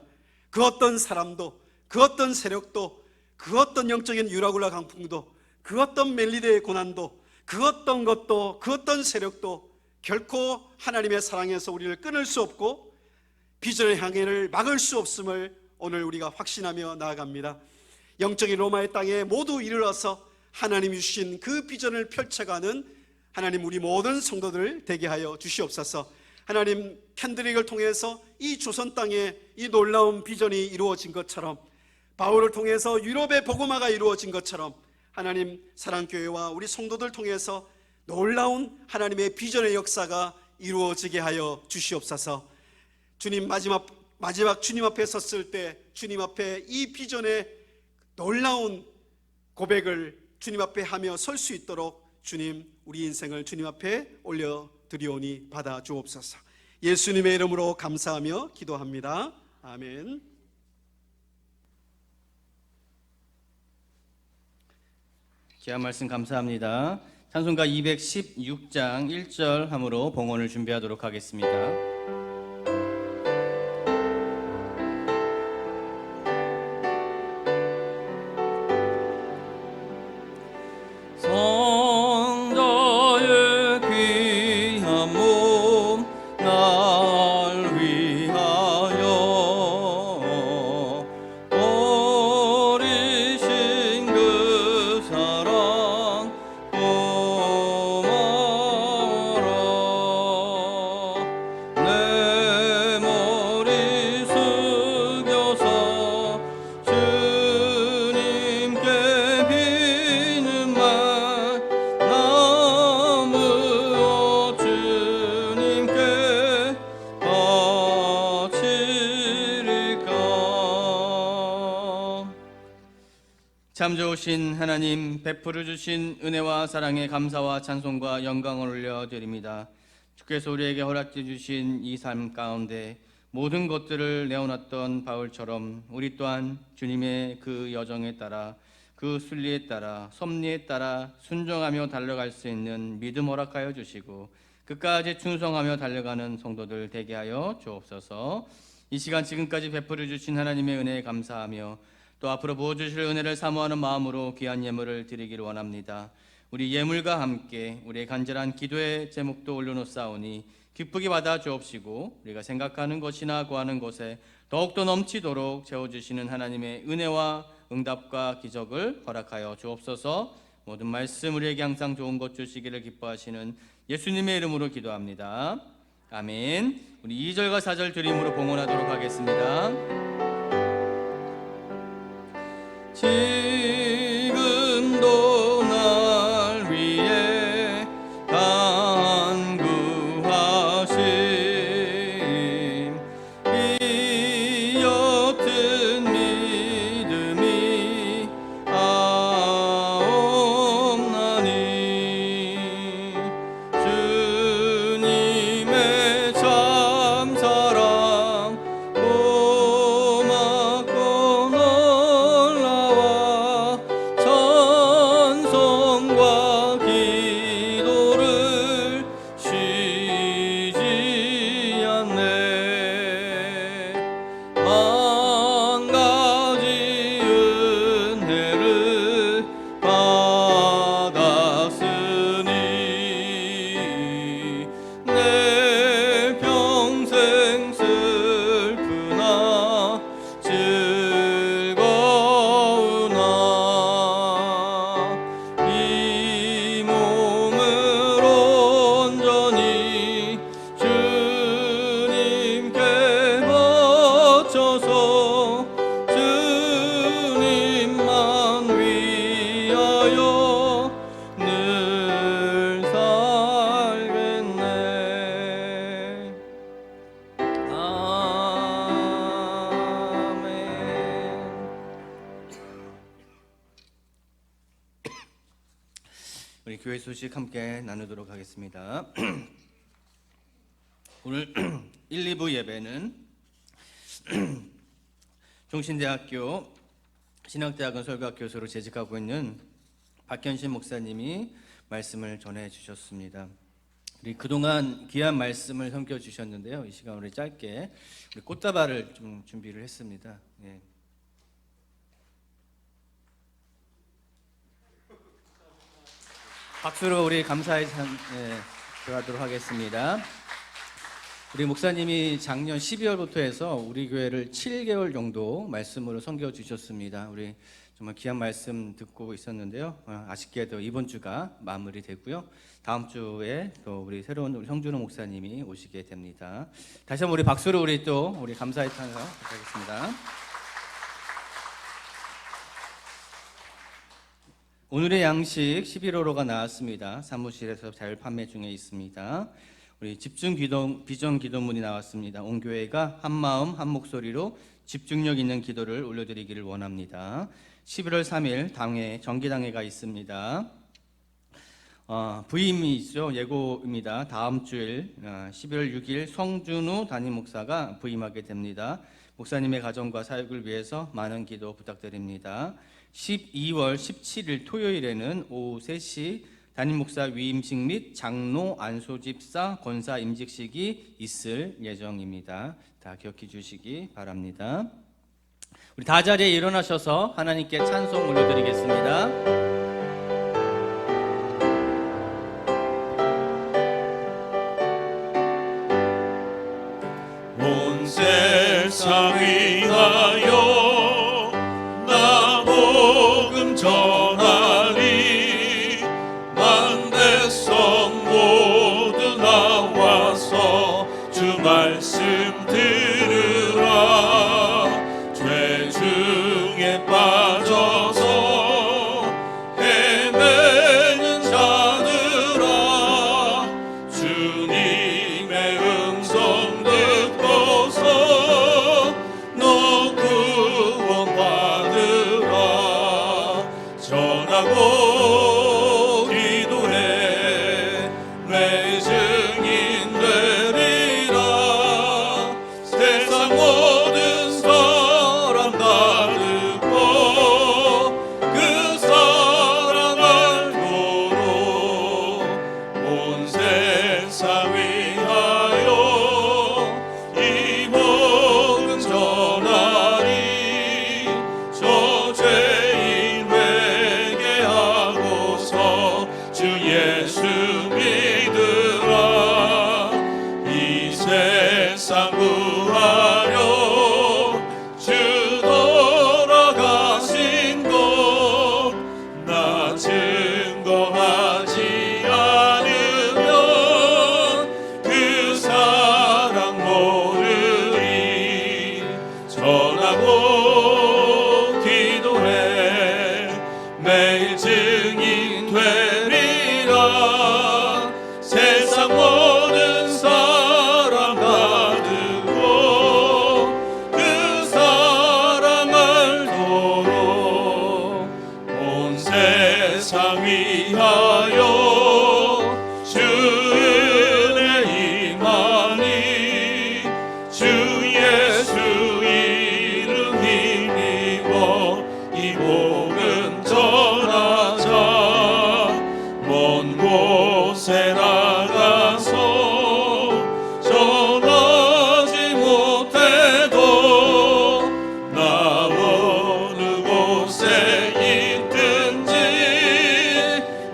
그 어떤 사람도, 그 어떤 세력도, 그 어떤 영적인 유라굴라 강풍도, 그 어떤 멜리데의 고난도, 그 어떤 것도, 그 어떤 세력도 결코 하나님의 사랑에서 우리를 끊을 수 없고 비전의 향해를 막을 수 없음을 오늘 우리가 확신하며 나아갑니다. 영적인 로마의 땅에 모두 이르러서 하나님이 주신 그 비전을 펼쳐가는 하나님 우리 모든 성도들 되게 하여 주시옵소서. 하나님 캔드릭을 통해서 이 조선 땅에 이 놀라운 비전이 이루어진 것처럼, 바울을 통해서 유럽의 복음화가 이루어진 것처럼 하나님 사랑교회와 우리 성도들 통해서 놀라운 하나님의 비전의 역사가 이루어지게 하여 주시옵소서. 주님 마지막 주님 앞에 섰을 때 주님 앞에 이 비전의 놀라운 고백을 주님 앞에 하며 설 수 있도록 주님 우리 인생을 주님 앞에 올려드리오니 받아 주옵소서. 예수님의 이름으로 감사하며 기도합니다. 아멘. 귀한 말씀 감사합니다. 찬송가 216장 1절 함으로 봉헌을 준비하도록 하겠습니다. 성자의 귀한 몸 날 위하여 버리신 그 사랑 고마워라. 내 머리 숙여서 주님께 비는 말 나무어 주님께 바치리까. 참 좋으신 하나님, 베풀어 주신 은혜와 사랑에 감사와 찬송과 영광을 올려드립니다. 주께서 우리에게 허락해 주신 이 삶 가운데 모든 것들을 내어놨던 바울처럼 우리 또한 주님의 그 여정에 따라, 그 순리에 따라, 섭리에 따라 순종하며 달려갈 수 있는 믿음 허락하여 주시고 끝까지 충성하며 달려가는 성도들 되게 하여 주옵소서. 이 시간 지금까지 베풀어 주신 하나님의 은혜에 감사하며 또 앞으로 부어주실 은혜를 사모하는 마음으로 귀한 예물을 드리기를 원합니다. 우리 예물과 함께 우리의 간절한 기도의 제목도 올려놓사오니 기쁘게 받아 주옵시고 우리가 생각하는 것이나 구하는 것에 더욱더 넘치도록 채워주시는 하나님의 은혜와 응답과 기적을 허락하여 주옵소서. 모든 말씀 우리에게 항상 좋은 것 주시기를 기뻐하시는 예수님의 이름으로 기도합니다. 아멘. 우리 2절과 4절 드림으로 봉헌하도록 하겠습니다. 지금도 날 위해 간구하심 이 옅은 믿음이 아옵나니 주님의 참 사랑 고맙고 놀라워 찬송과 기도를 쉬지 않네. 만 가지 은혜를 받았으니 내 평생 슬프나 즐거우나 이 몸을 온전히 주님께 바쳐서 주님만 위하여 늘 살겠네. 아멘. 우리 교회 소식 함께 나누도록 하겠습니다. 오늘 1, 2부 예배는 종신대학교 신학대학원 설교학 교수로 재직하고 있는 박현신 목사님이 말씀을 전해 주셨습니다. 우리 그동안 귀한 말씀을 섬겨 주셨는데요. 이 시간 우리 짧게 우리 꽃다발을 좀 준비를 했습니다. 예. 박수로 우리 감사의 들어가도록 하겠습니다. 우리 목사님이 작년 12월부터 해서 우리 교회를 7개월 정도 말씀으로 섬겨 주셨습니다. 우리 정말 귀한 말씀 듣고 있었는데요. 아쉽게도 이번 주가 마무리되고요. 다음 주에 또 우리 새로운 우리 성준호 목사님이 오시게 됩니다. 다시 한번 우리 박수로 우리 또 우리 감사의 찬양 부탁드리겠습니다. 오늘의 양식 11호로가 나왔습니다. 사무실에서 잘 판매 중에 있습니다. 우리 집중 비전 기도문이 나왔습니다. 온 교회가 한 마음 한 목소리로 집중력 있는 기도를 올려드리기를 원합니다. 11월 3일 당회 정기당회가 있습니다. 부임이 있죠. 예고입니다. 다음 주일 11월 6일 성준우 담임 목사가 부임하게 됩니다. 목사님의 가정과 사역을 위해서 많은 기도 부탁드립니다. 12월 17일 토요일에는 오후 3시 담임 목사 위임식 및 장로 안소집사 권사 임직식이 있을 예정입니다. 다 기억해 주시기 바랍니다. 우리 다 자리에 일어나셔서 하나님께 찬송 올려드리겠습니다. 온 세상 위하여 나 복음 전하리 만대성 모두 나와서 주 말씀 들으라 죄 중에 빠져서 헤매는 자들아 주님의 음성 듣고서 너 구원 받으라 전하고 기도해 내 증인 되리라 세상 모든 사람 다 듣고 그 사랑 알도록 온 세상 위하여 이 복음 전하리 저 죄인 회개하고서 주 예수 믿으라 이 세상 구하려 주 돌아가신 것 나 증거하지 않으면 그 사랑 모르리 전하고 기도해 매일 증인 되리라 세상 모든 사람 다 듣고 그 사랑 알도록 온 세상 위하여 주 은혜 임하니 주 예수 이름 힘입어 이 복음 전하자 먼 곳에 나가서 전하지 못해도 나 어느 곳에 있든지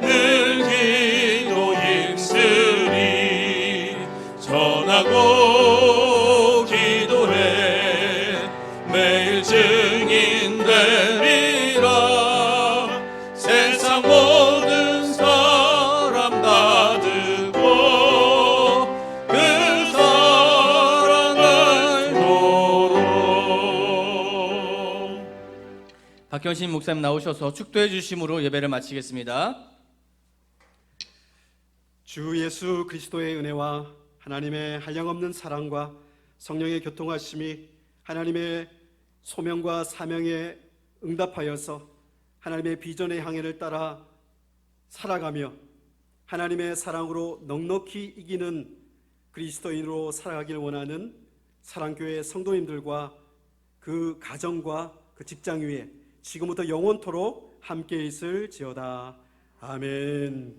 늘 기도 힘쓰리 전하고 기도해 매일 증인 되리라 세상 모든 사람 다 듣고 그 사랑 알도록 박현신 목사님 나오셔서 축도해 주심으로 예배를 마치겠습니다. 주 예수 그리스도의 은혜와 하나님의 한량없는 사랑과 성령의 교통하심이 하나님의 소명과 사명에 응답하여서 하나님의 비전의 항해를 따라 살아가며 하나님의 사랑으로 넉넉히 이기는 그리스도인으로 살아가기를 원하는 사랑교회 성도님들과 그 가정과 그 직장 위에 지금부터 영원토록 함께 있을지어다. 아멘.